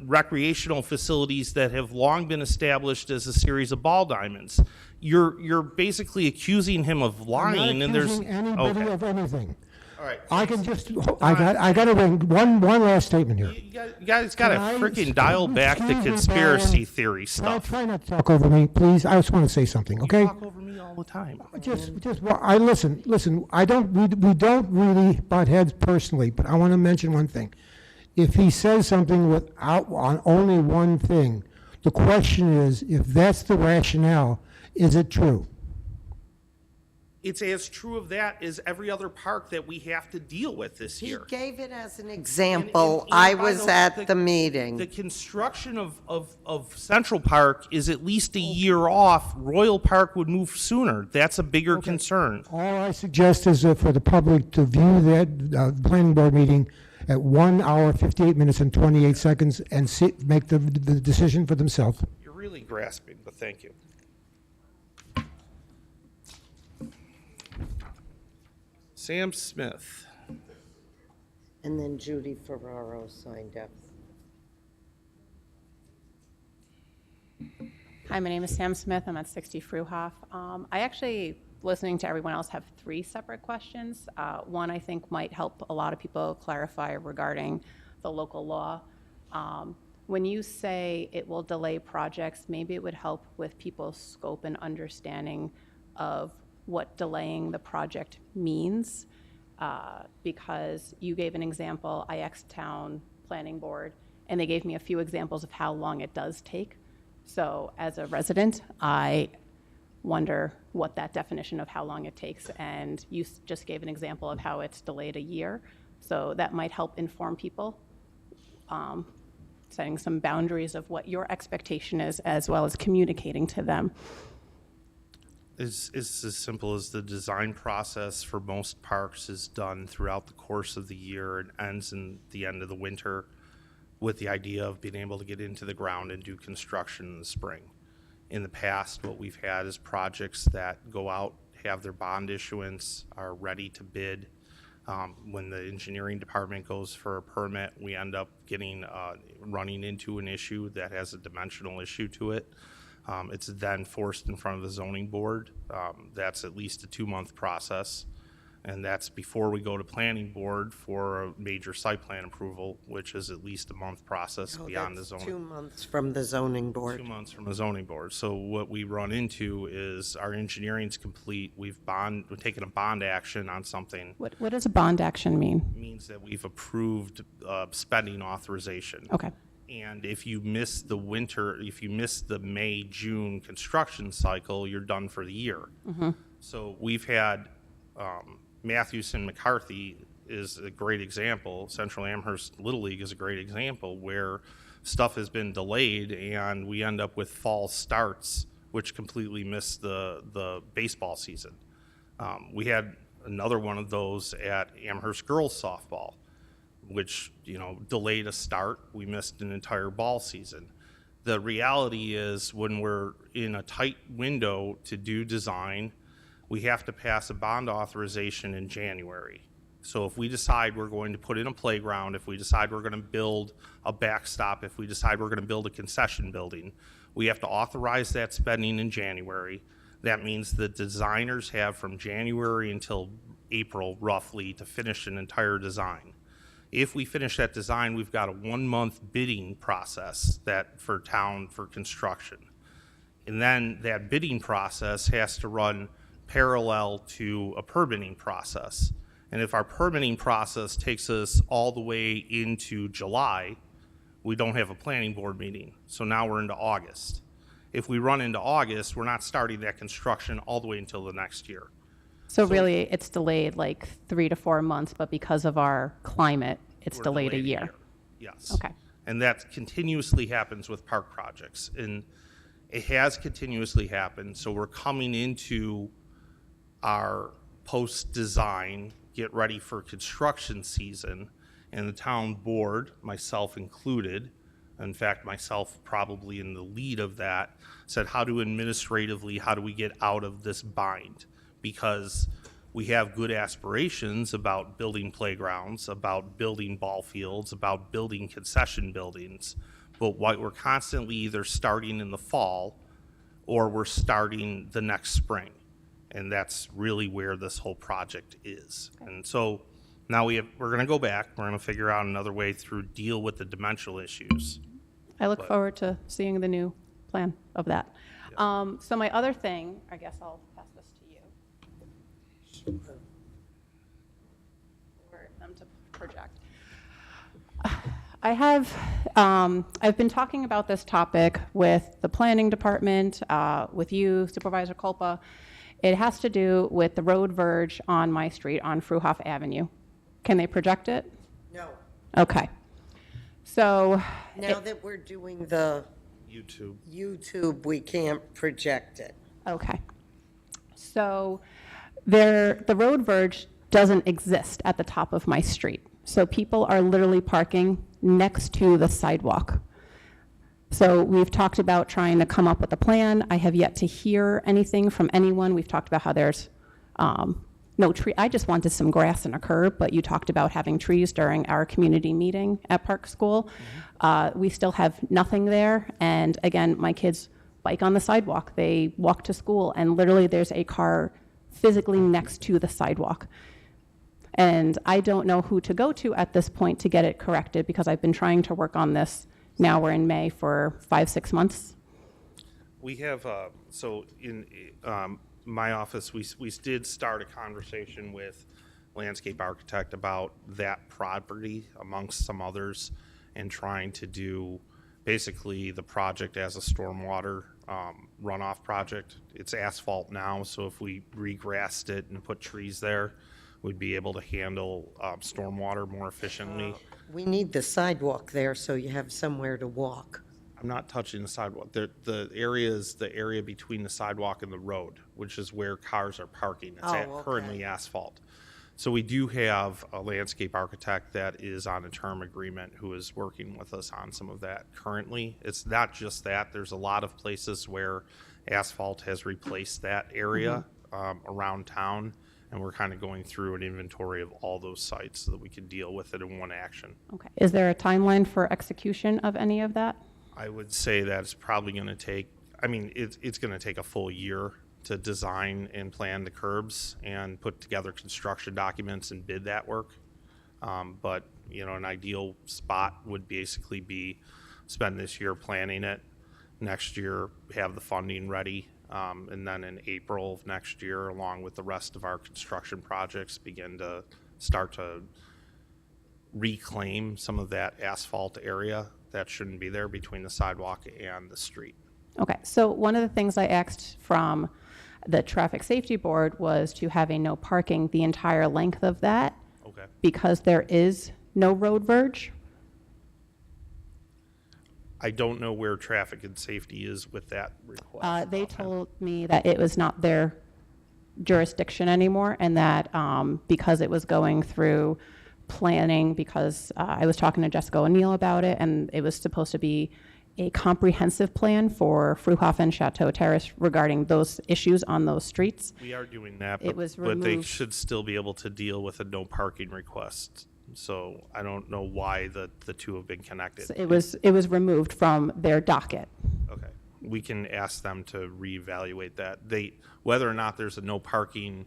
recreational facilities that have long been established as a series of ball diamonds. You're basically accusing him of lying, I'm not accusing anybody of anything. All right. I can just. I got to ring one last statement here. You guys got to Can I freaking dial back the excuse me, conspiracy Brian? theory stuff. Try not to talk over me, please. I just want to say something, okay? You talk over me all the time. I listen. We don't really butt heads personally, but I want to mention one thing. If he says something without on only one thing, the question is, if that's the rationale, is it true? It's as true of that as every other park that we have to deal with this He year. gave it as an example. And I by was at the meeting. The construction of Central Park is at least a year off. Royal Park would move sooner. That's a bigger concern. All I suggest is for the public to view that planning board meeting at 1 hour, 58 minutes, and 28 seconds and make the decision for themselves. You're really grasping, but thank you. Sam Smith. And then Judy Ferraro signed up. Hi, my name is Sam Smith. I'm at 60 Fruhoff. I actually, listening to everyone else, have 3 separate questions. One I think might help a lot of people clarify regarding the local law. When you say it will delay projects, maybe it would help with people's scope and understanding of what delaying the project means. Because you gave an example, IX Town Planning Board, and they gave me a few examples of how long it does take. So as a resident, I wonder what that definition of how long it takes. And you just gave an example of how it's delayed a year. So that might help inform people, setting some boundaries of what your expectation is, as well as communicating to them. It's as simple as the design process for most parks is done throughout the course of the year and ends in the end of the winter, with the idea of being able to get into the ground and do construction in the spring. In the past, what we've had is projects that go out, have their bond issuance, are ready to bid. When the engineering department goes for a permit, we end up getting running into an issue that has a dimensional issue to it. It's then forced in front of the zoning board. That's at least a 2-month process. And that's before we go to planning board for a major site plan approval, which is at least a month process beyond the zoning. 2 months from the zoning board. 2 months from the zoning board. So what we run into is our engineering's complete. We've taken a bond action on something. What does a bond action mean? It means that we've approved spending authorization. Okay. And if you miss the May, June construction cycle, you're done for the year. Mm-hmm. So we've had Matthewson McCarthy is a great example. Central Amherst Little League is a great example where stuff has been delayed and we end up with fall starts, which completely miss the baseball season. We had another one of those at Amherst girls softball, which delayed a start. We missed an entire ball season. The reality is when we're in a tight window to do design, we have to pass a bond authorization in January. So if we decide we're going to put in a playground, if we decide we're going to build a backstop, if we decide we're going to build a concession building, we have to authorize that spending in January. That means the designers have from January until April roughly to finish an entire design. If we finish that design, we've got a 1-month bidding process for town for construction. And then that bidding process has to run parallel to a permitting process. And if our permitting process takes us all the way into July, we don't have a planning board meeting. So now we're into August. If we run into August, we're not starting that construction all the way until the next year. So really, it's delayed like 3 to 4 months, but because of our climate, it's delayed a year. Yes. Okay. And that continuously happens with park projects. And it has continuously happened. So we're coming into our post-design, get ready for construction season, and the town board, myself included, in fact, myself probably in the lead of that, said how do we get out of this bind? Because we have good aspirations about building playgrounds, about building ball fields, about building concession buildings, but we're constantly either starting in the fall or we're starting the next spring. And that's really where this whole project is. And so now we're going to go back. We're going to figure out another way through deal with the dimensional issues. I look forward to seeing the new plan of that. So my other thing, I guess I'll pass this to you. For them to project. I've been talking about this topic with the planning department, with you, Supervisor Culpa. It has to do with the road verge on my street on Fruhoff Avenue. Can they project it? No. Okay. So. Now that we're doing the YouTube, we can't project it. Okay. So the road verge doesn't exist at the top of my street. So people are literally parking next to the sidewalk. So we've talked about trying to come up with a plan. I have yet to hear anything from anyone. We've talked about how there's no tree. I just wanted some grass and a curb, but you talked about having trees during our community meeting at Park School. We still have nothing there. And again, my kids bike on the sidewalk, they walk to school, and literally there's a car physically next to the sidewalk. And I don't know who to go to at this point to get it corrected, because I've been trying to work on this, now we're in May, for 5-6 months. We have, so in my office, we did start a conversation with landscape architect about that property amongst some others, and trying to do basically the project as a stormwater runoff project. It's asphalt now, so if we regrassed it and put trees there, we'd be able to handle stormwater more efficiently. We need the sidewalk there so you have somewhere to walk. I'm not touching the sidewalk. The area is the area between the sidewalk and the road, which is where cars are parking. It's currently asphalt. So we do have a landscape architect that is on a term agreement who is working with us on some of that currently. It's not just that. There's a lot of places where asphalt has replaced that area around town, and we're kind of going through an inventory of all those sites so that we can deal with it in one action. Okay. Is there a timeline for execution of any of that? I would say that it's probably going to take, I mean, it's going to take a full year to design and plan the curbs and put together construction documents and bid that work. But, you know, an ideal spot would basically be spend this year planning it, next year have the funding ready, and then in April of next year, along with the rest of our construction projects, begin to start to reclaim some of that asphalt area that shouldn't be there between the sidewalk and the street. Okay, so one of the things I asked from the Traffic Safety Board was to have a no parking the entire length of that. Okay. Because there is no road verge. I don't know where traffic and safety is with that request. They told me that it was not their jurisdiction anymore, and that because it was going through planning, because I was talking to Jessica O'Neill about it, and it was supposed to be a comprehensive plan for Fruhoff and Chateau Terrace regarding those issues on those streets. We are doing that, It was but they removed. should still be able to deal with a no parking request. So I don't know why the two have been connected. So it was removed from their docket. Okay, we can ask them to reevaluate that. Whether or not there's a no parking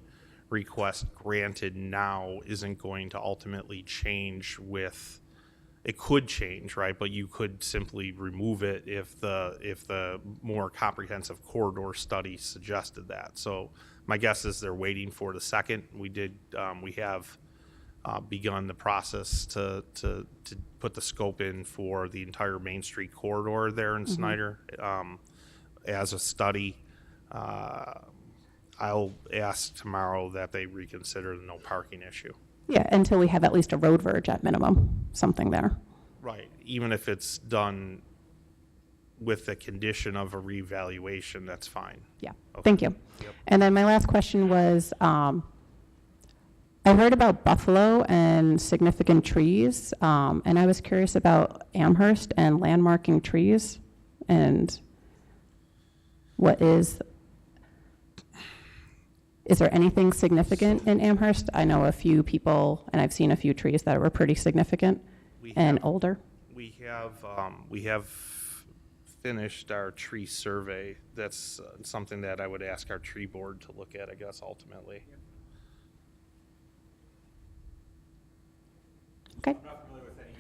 request granted now isn't going to ultimately change with, it could change, right? But you could simply remove it if the more comprehensive corridor study suggested that. So my guess is they're waiting for the second. We have begun the process to put the scope in for the entire Main Street corridor there in Snyder as a study. I'll ask tomorrow that they reconsider the no parking issue. Yeah, until we have at least a road verge at minimum, something there. Right, even if it's done with the condition of a reevaluation, that's fine. Yeah, Okay. thank you. Yep. And then my last question was, I heard about buffalo and significant trees, and I was curious about Amherst and landmarking trees, and is there anything significant in Amherst? I know a few people, and I've seen a few trees that were pretty significant and older. We have finished our tree survey. That's something that I would ask our tree board to look at, I guess, ultimately. Okay. I'm not familiar with any,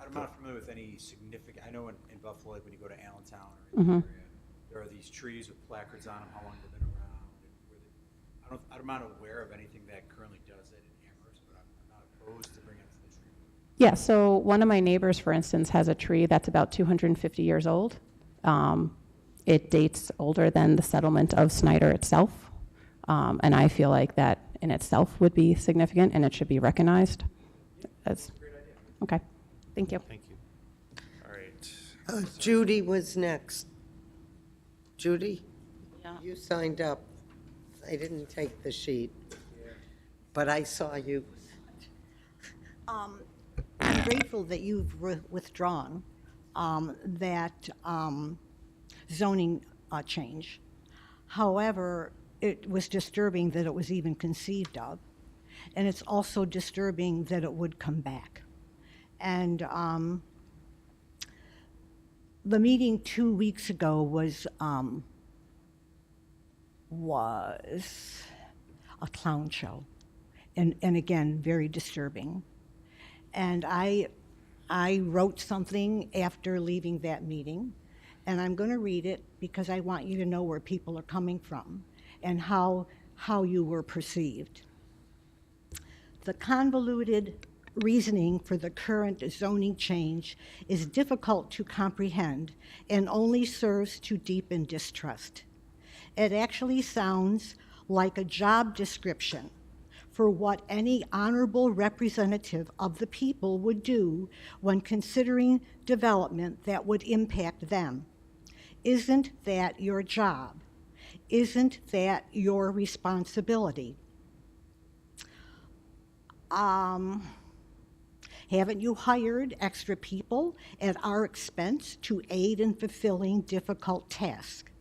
I'm not familiar with any significant, I know in Buffalo, like when you go to Allentown or in the area, there are these trees with placards on them, how long they've been around, and where I'm not aware of anything that currently does it in Amherst, but I'm not opposed to bringing it to the tree. Yeah, so one of my neighbors, for instance, has a tree that's about 250 years old. It dates older than the settlement of Snyder itself, and I feel like that in itself would be significant, and it should be recognized. That's a great idea. Okay, thank you. Thank you. All right. Judy was next. Judy? Yeah. You signed up. I didn't take the sheet, but I saw you. I'm grateful that you've withdrawn that zoning change. However, it was disturbing that it was even conceived of, and it's also disturbing that it would come back. And the meeting 2 weeks ago was a clown show, and again, very disturbing. And I wrote something after leaving that meeting, and I'm going to read it because I want you to know where people are coming from and how you were perceived. The convoluted reasoning for the current zoning change is difficult to comprehend and only serves to deepen distrust. It actually sounds like a job description for what any honorable representative of the people would do when considering development that would impact them. Isn't that your job? Isn't that your responsibility? Haven't you hired extra people at our expense to aid in fulfilling difficult tasks?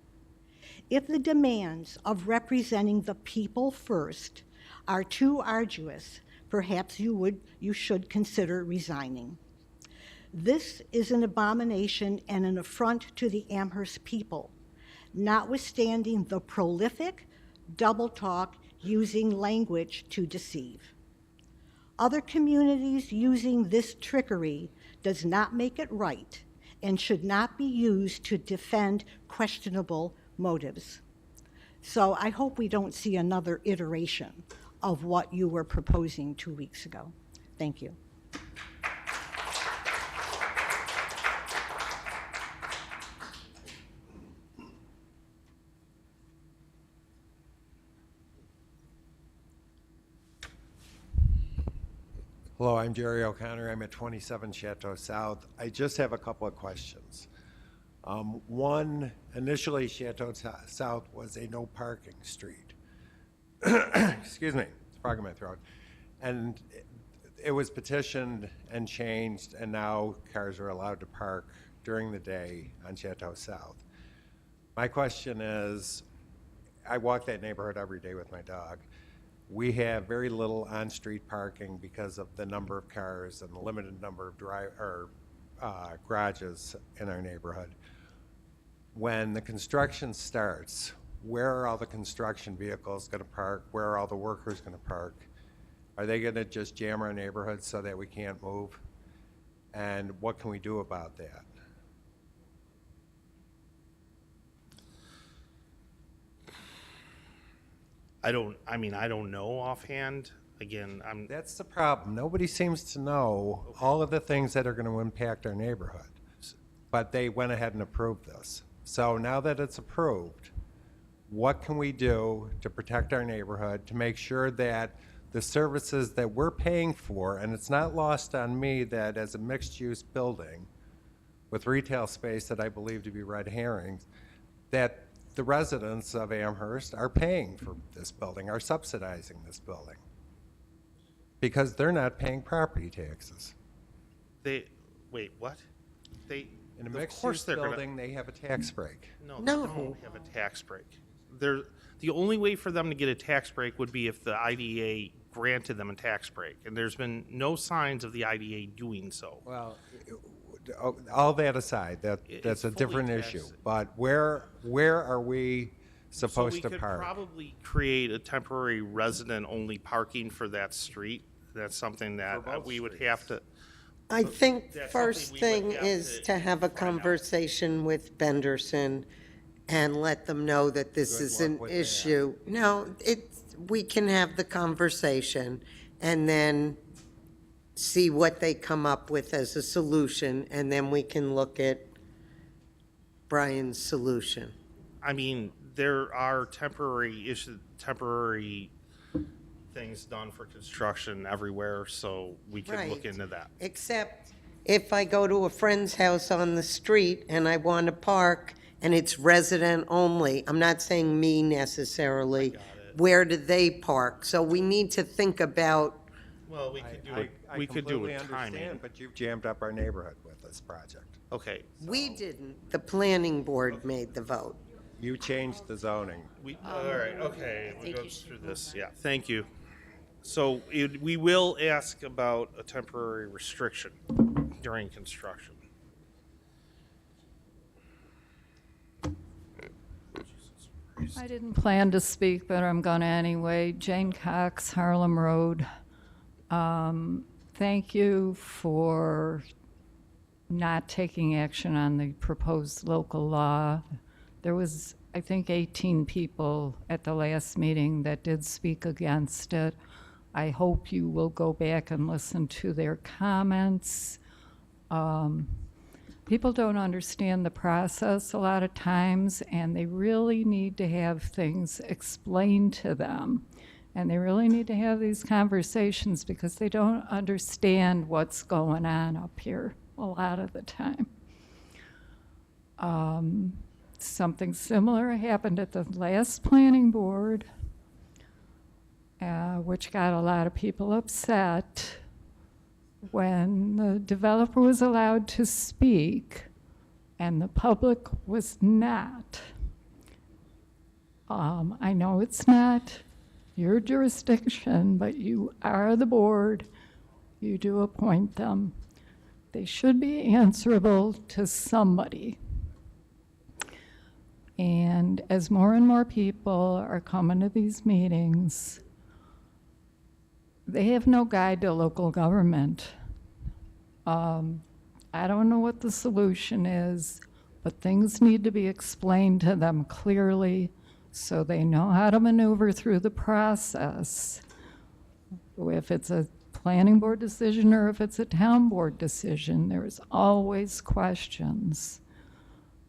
If the demands of representing the people first are too arduous, perhaps you should consider resigning. This is an abomination and an affront to the Amherst people, notwithstanding the prolific double talk using language to deceive. Other communities using this trickery does not make it right and should not be used to defend questionable motives. So I hope we don't see another iteration of what you were proposing 2 weeks ago. Thank you. Hello, I'm Jerry O'Connor. I'm at 27 Chateau South. I just have a couple of questions. One, initially Chateau South was a no parking street. Excuse me, frog in my throat. And it was petitioned and changed, and now cars are allowed to park during the day on Chateau South. My question is, I walk that neighborhood every day with my dog. We have very little on-street parking because of the number of cars and the limited number of garages in our neighborhood. When the construction starts, where are all the construction vehicles going to park? Where are all the workers going to park? Are they going to just jam our neighborhood so that we can't move? And what can we do about that? I don't know offhand. Again, That's the problem. Nobody seems to know all of the things that are going to impact our neighborhood. But they went ahead and approved this. So now that it's approved, what can we do to protect our neighborhood, to make sure that the services that we're paying for, and it's not lost on me that as a mixed-use building with retail space that I believe to be red herrings, that the residents of Amherst are paying for this building, are subsidizing this building, because they're not paying property taxes. Wait, what? In a of course mixed-use they're building, they have a tax break. No, they don't have a tax break. The only way for them to get a tax break would be if the IDA granted them a tax break, and there's been no signs of the IDA doing so. Well, all that aside, that's a different issue. But where are we supposed to So we could park? probably create a temporary resident-only parking for that street. That's something that we would have to. I think That's first something we would thing have is to to have a find out. conversation with Benderson and let them know that this Good is luck an with that. issue. No, we can have the conversation and then see what they come up with as a solution, and then we can look at Brian's solution. I mean, there are temporary things done for construction everywhere, so we can look Right. into that. Except if I go to a friend's house on the street and I want to park and it's resident only, I'm not saying me necessarily, where do they park? So we need to think about, Well, we could do I we could do completely a timing. understand, but you've jammed up our neighborhood with this project. Okay. we didn't, the planning board made the vote. You changed the zoning. All right, okay, we'll go through this, yeah, thank you. So we will ask about a temporary restriction during construction. I didn't plan to speak, but I'm going to anyway. Jane Cox, Harlem Road. Thank you for not taking action on the proposed local law. There was, I think, 18 people at the last meeting that did speak against it. I hope you will go back and listen to their comments. People don't understand the process a lot of times, and they really need to have things explained to them. And they really need to have these conversations because they don't understand what's going on up here a lot of the time. Something similar happened at the last planning board, which got a lot of people upset when the developer was allowed to speak and the public was not. I know it's not your jurisdiction, but you are the board. You do appoint them. They should be answerable to somebody. And as more and more people are coming to these meetings, they have no guide to local government. I don't know what the solution is, but things need to be explained to them clearly so they know how to maneuver through the process. If it's a planning board decision or if it's a town board decision, there's always questions.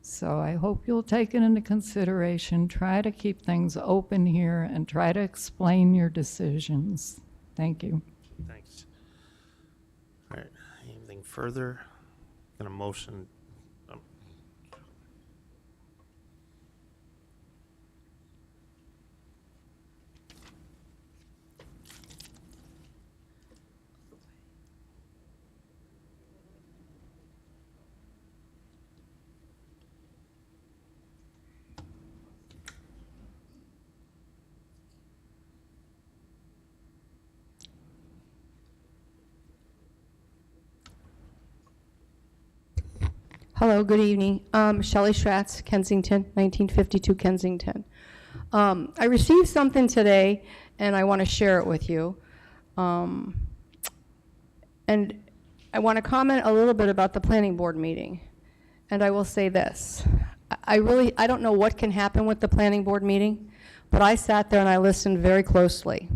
So I hope you'll take it into consideration, try to keep things open here, and try to explain your decisions. Thank you. Thanks. All right, anything further? Gonna motion. Hello, good evening. Shelley Schratz, Kensington, 1952 Kensington. I received something today, and I want to share it with you. And I want to comment a little bit about the planning board meeting. And I will say this. I don't know what can happen with the planning board meeting, but I sat there and I listened very closely.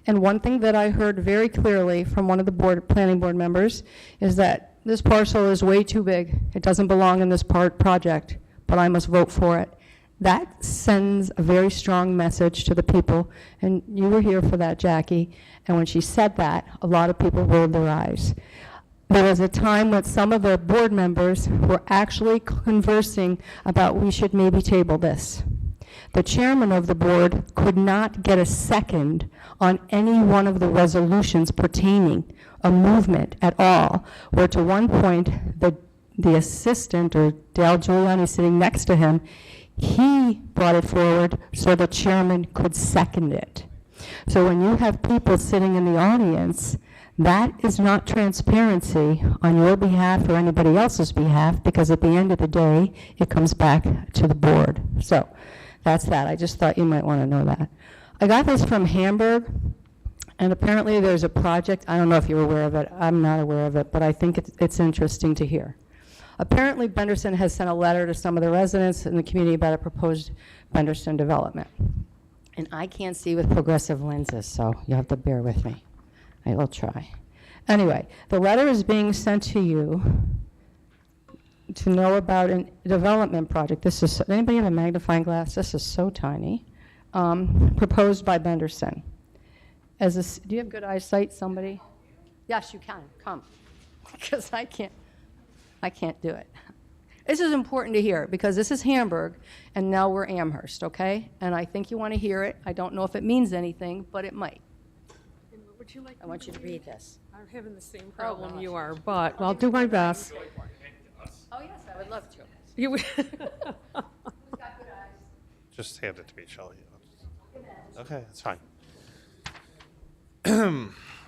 And one thing that I heard very clearly from one of the planning board members is that this parcel is way too big. It doesn't belong in this project, but I must vote for it. That sends a very strong message to the people, and you were here for that, Jackie, and when she said that, a lot of people rolled their eyes. There was a time when some of the board members were actually conversing about we should maybe table this. The chairman of the board could not get a second on any one of the resolutions pertaining a movement at all, where to one point the assistant, or Dale Giuliani sitting next to him, he brought it forward so the chairman could second it. So when you have people sitting in the audience, that is not transparency on your behalf or anybody else's behalf, because at the end of the day, it comes back to the board. So that's that. I just thought you might want to know that. I got this from Hamburg, and apparently there's a project. I don't know if you're aware of it. I'm not aware of it, but I think it's interesting to hear. Apparently, Benderson has sent a letter to some of the residents in the community about a proposed Benderson development. And I can't see with progressive lenses, so you'll have to bear with me. I will try. Anyway, the letter is being sent to you to know about a development project. This is, anybody have a magnifying glass? This is so tiny. Proposed by Benderson. Do you have good eyesight, somebody? Yes, you can. Come. Because I can't do it. This is important to hear because this is Hamburg and now we're Amherst, okay? And I think you want to hear it. I don't know if it means anything, but it might. Would you like I want you to read this. I'm having the same problem you are, but I'll do my best. Oh, yes, I would love to. You would. Just hand it to me, Shelley. Okay, that's fine.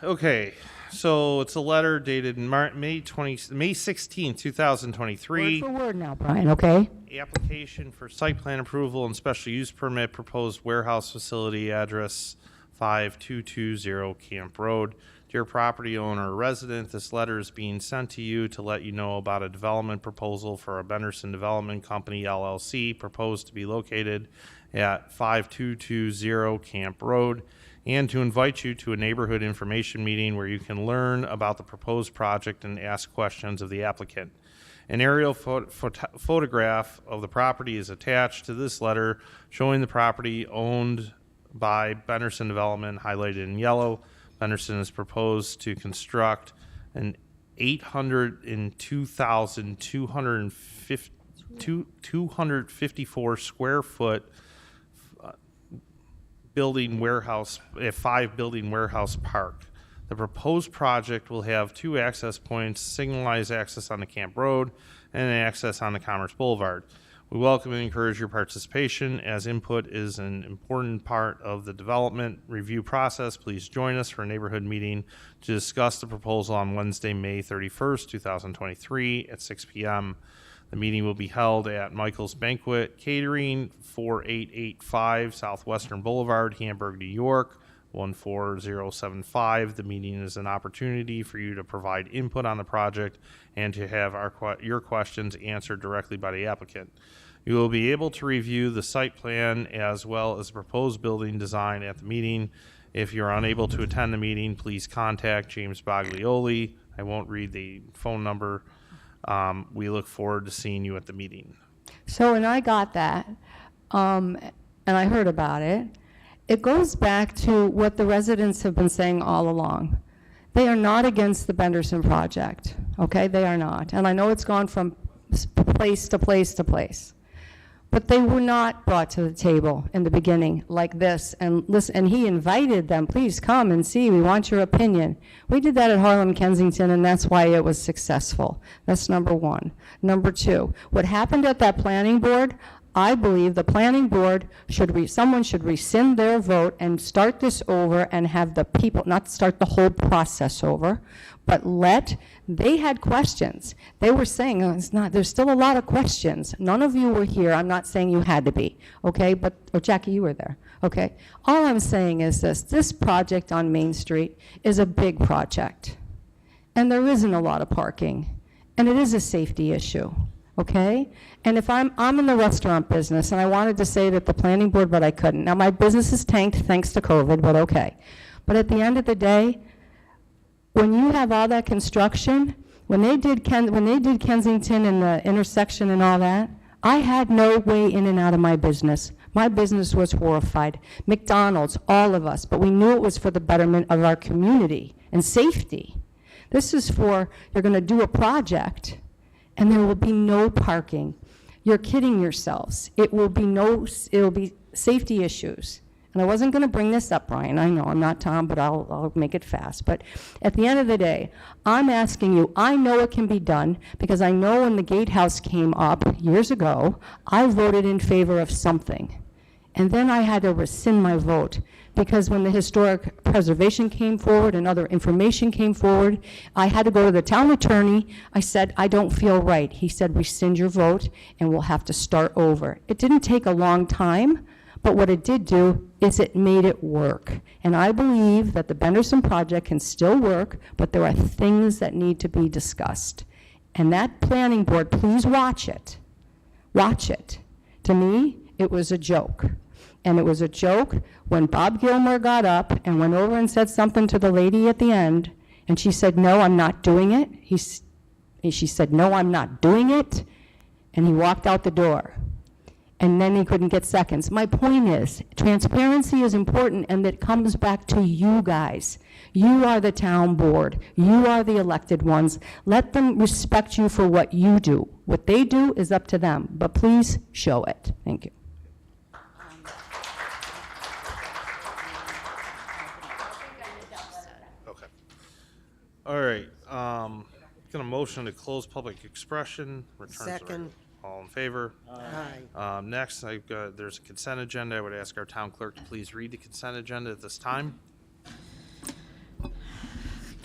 Okay, so it's a letter dated May 16, 2023. Word for word now, Brian, okay? Application for site plan approval and special use permit, proposed warehouse facility, address 5220 Camp Road. Dear property owner or resident, this letter is being sent to you to let you know about a development proposal for a Benderson Development Company LLC proposed to be located at 5220 Camp Road, and to invite you to a neighborhood information meeting where you can learn about the proposed project and ask questions of the applicant. An aerial photograph of the property is attached to this letter, showing the property owned by Benderson Development, highlighted in yellow. Benderson is proposed to construct an 802,254 square foot building warehouse, a 5-building warehouse park. The proposed project will have 2 access points, signalized access on the Camp Road and an access on the Commerce Boulevard. We welcome and encourage your participation, as input is an important part of the development review process. Please join us for a neighborhood meeting to discuss the proposal on Wednesday, May 31st, 2023 at 6 p.m. The meeting will be held at Michael's Banquet Catering, 4885 Southwestern Boulevard, Hamburg, New York, 14075. The meeting is an opportunity for you to provide input on the project and to have your questions answered directly by the applicant. You will be able to review the site plan as well as the proposed building design at the meeting. If you're unable to attend the meeting, please contact James Baglioli. I won't read the phone number. We look forward to seeing you at the meeting. So when I got that, and I heard about it, it goes back to what the residents have been saying all along. They are not against the Benderson project, okay? They are not. And I know it's gone from place to place to place. But they were not brought to the table in the beginning like this. And listen, and he invited them, please come and see, we want your opinion. We did that at Harlem, Kensington, and that's why it was successful. That's number one. Number two, what happened at that planning board, I believe the planning board someone should rescind their vote and start this over and have the people, not start the whole process over, but they had questions. They were saying, oh, there's still a lot of questions. None of you were here. I'm not saying you had to be, okay? Jackie, you were there, okay? All I'm saying is this project on Main Street is a big project, and there isn't a lot of parking, and it is a safety issue. Okay? And if I'm in the restaurant business, and I wanted to say that the planning board, but I couldn't. Now, my business is tanked thanks to COVID, but okay. But at the end of the day, when you have all that construction, when they did Kensington and the intersection and all that, I had no way in and out of my business. My business was horrified. McDonald's, all of us, but we knew it was for the betterment of our community and safety. This is for, you're going to do a project, and there will be no parking. You're kidding yourselves. It will be safety issues. And I wasn't going to bring this up, Brian. I know, I'm not Tom, but I'll make it fast. But at the end of the day, I'm asking you, I know it can be done, because I know when the gatehouse came up years ago, I voted in favor of something. And then I had to rescind my vote, because when the historic preservation came forward and other information came forward, I had to go to the town attorney. I said, I don't feel right. He said, rescind your vote and we'll have to start over. It didn't take a long time, but what it did do is it made it work. And I believe that the Benderson project can still work, but there are things that need to be discussed. And that planning board, please watch it. Watch it. To me, it was a joke. And it was a joke when Bob Gilmore got up and went over and said something to the lady at the end, and she said, no, I'm not doing it. She said, no, I'm not doing it, and he walked out the door. And then he couldn't get seconds. My point is, transparency is important, and it comes back to you guys. You are the town board. You are the elected ones. Let them respect you for what you do. What they do is up to them, but please show it. Thank you. Okay. All right. Going to motion to close public expression. Second. All in favor? Aye. Next, there's a consent agenda. I would ask our town clerk to please read the consent agenda at this time.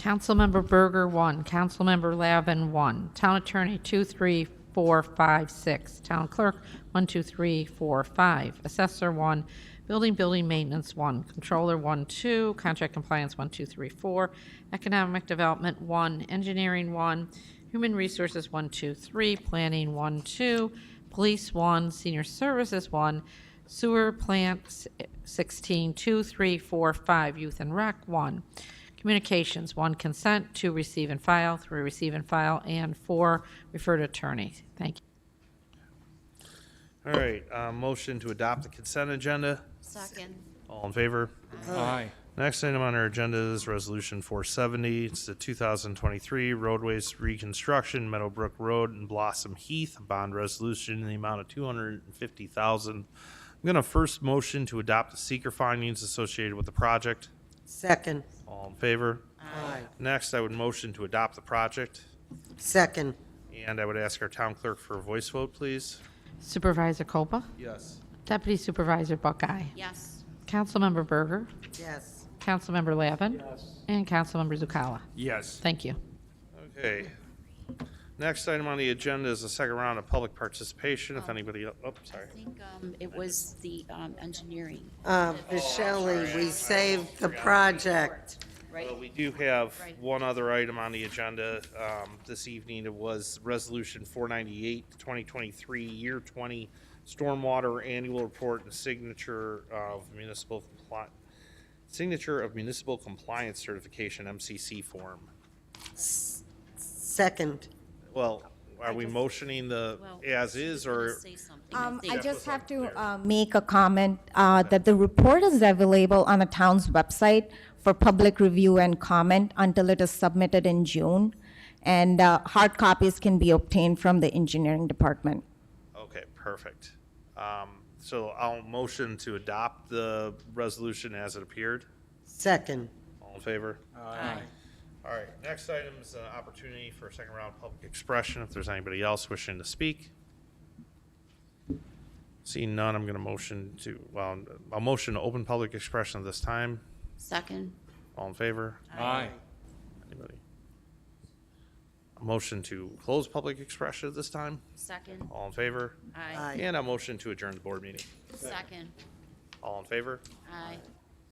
Councilmember Berger, 1. Councilmember Lavin, 1. Town Attorney, 2, 3, 4, 5, 6. Town Clerk, 1, 2, 3, 4, 5. Assessor, 1. Building Maintenance, 1. Controller, 1, 2. Contract Compliance, 1, 2, 3, 4. Economic Development, 1. Engineering, 1. Human Resources, 1, 2, 3. Planning, 1, 2. Police, 1. Senior Services, 1. Sewer Plant, 16, 2, 3, 4, 5. Youth and Rec, 1. Communications, 1. Consent, 2. Receive and file, 3. Receive and file, and 4. Refer to attorney. Thank you. All right, motion to adopt the consent agenda. Second. All in favor? Aye. Next item on our agenda is Resolution 470. It's the 2023 roadways reconstruction, Meadowbrook Road and Blossom Heath, bond resolution in the amount of $250,000. I'm going to first motion to adopt the seeker findings associated with the project. Second. All in favor? Aye. Next, I would motion to adopt the project, Second. and I would ask our town clerk for a voice vote, please. Supervisor Coppa? Yes. Deputy Supervisor Buckeye? Yes. Councilmember Berger? Yes. Councilmember Lavin? And Councilmember Zucala? Yes. Thank you. Okay. Next item on the agenda is the second round of public participation. If anybody, sorry. I think it was the engineering. Shelley, we saved the project. Well, we do have one other item on the agenda this evening. It was Resolution 498, 2023, Year 20 Stormwater Annual Report and signature of municipal compliance certification (MCC) form. Second. Well, are we motioning the as is or? I just have to make a comment that the report is available on the town's website for public review and comment until it is submitted in June. And hard copies can be obtained from the engineering department. Okay, perfect. So I'll motion to adopt the resolution as it appeared. Second. All in favor? Aye. All right, next item is an opportunity for a second round of public expression. If there's anybody else wishing to speak. Seeing none, I'm going to motion to, I'll motion to open public expression at this time. Second. All in favor? Aye. Anybody? A motion to close public expression at this time. Second. All in favor? Aye. And a motion to adjourn the board meeting. Second. All in favor? Aye.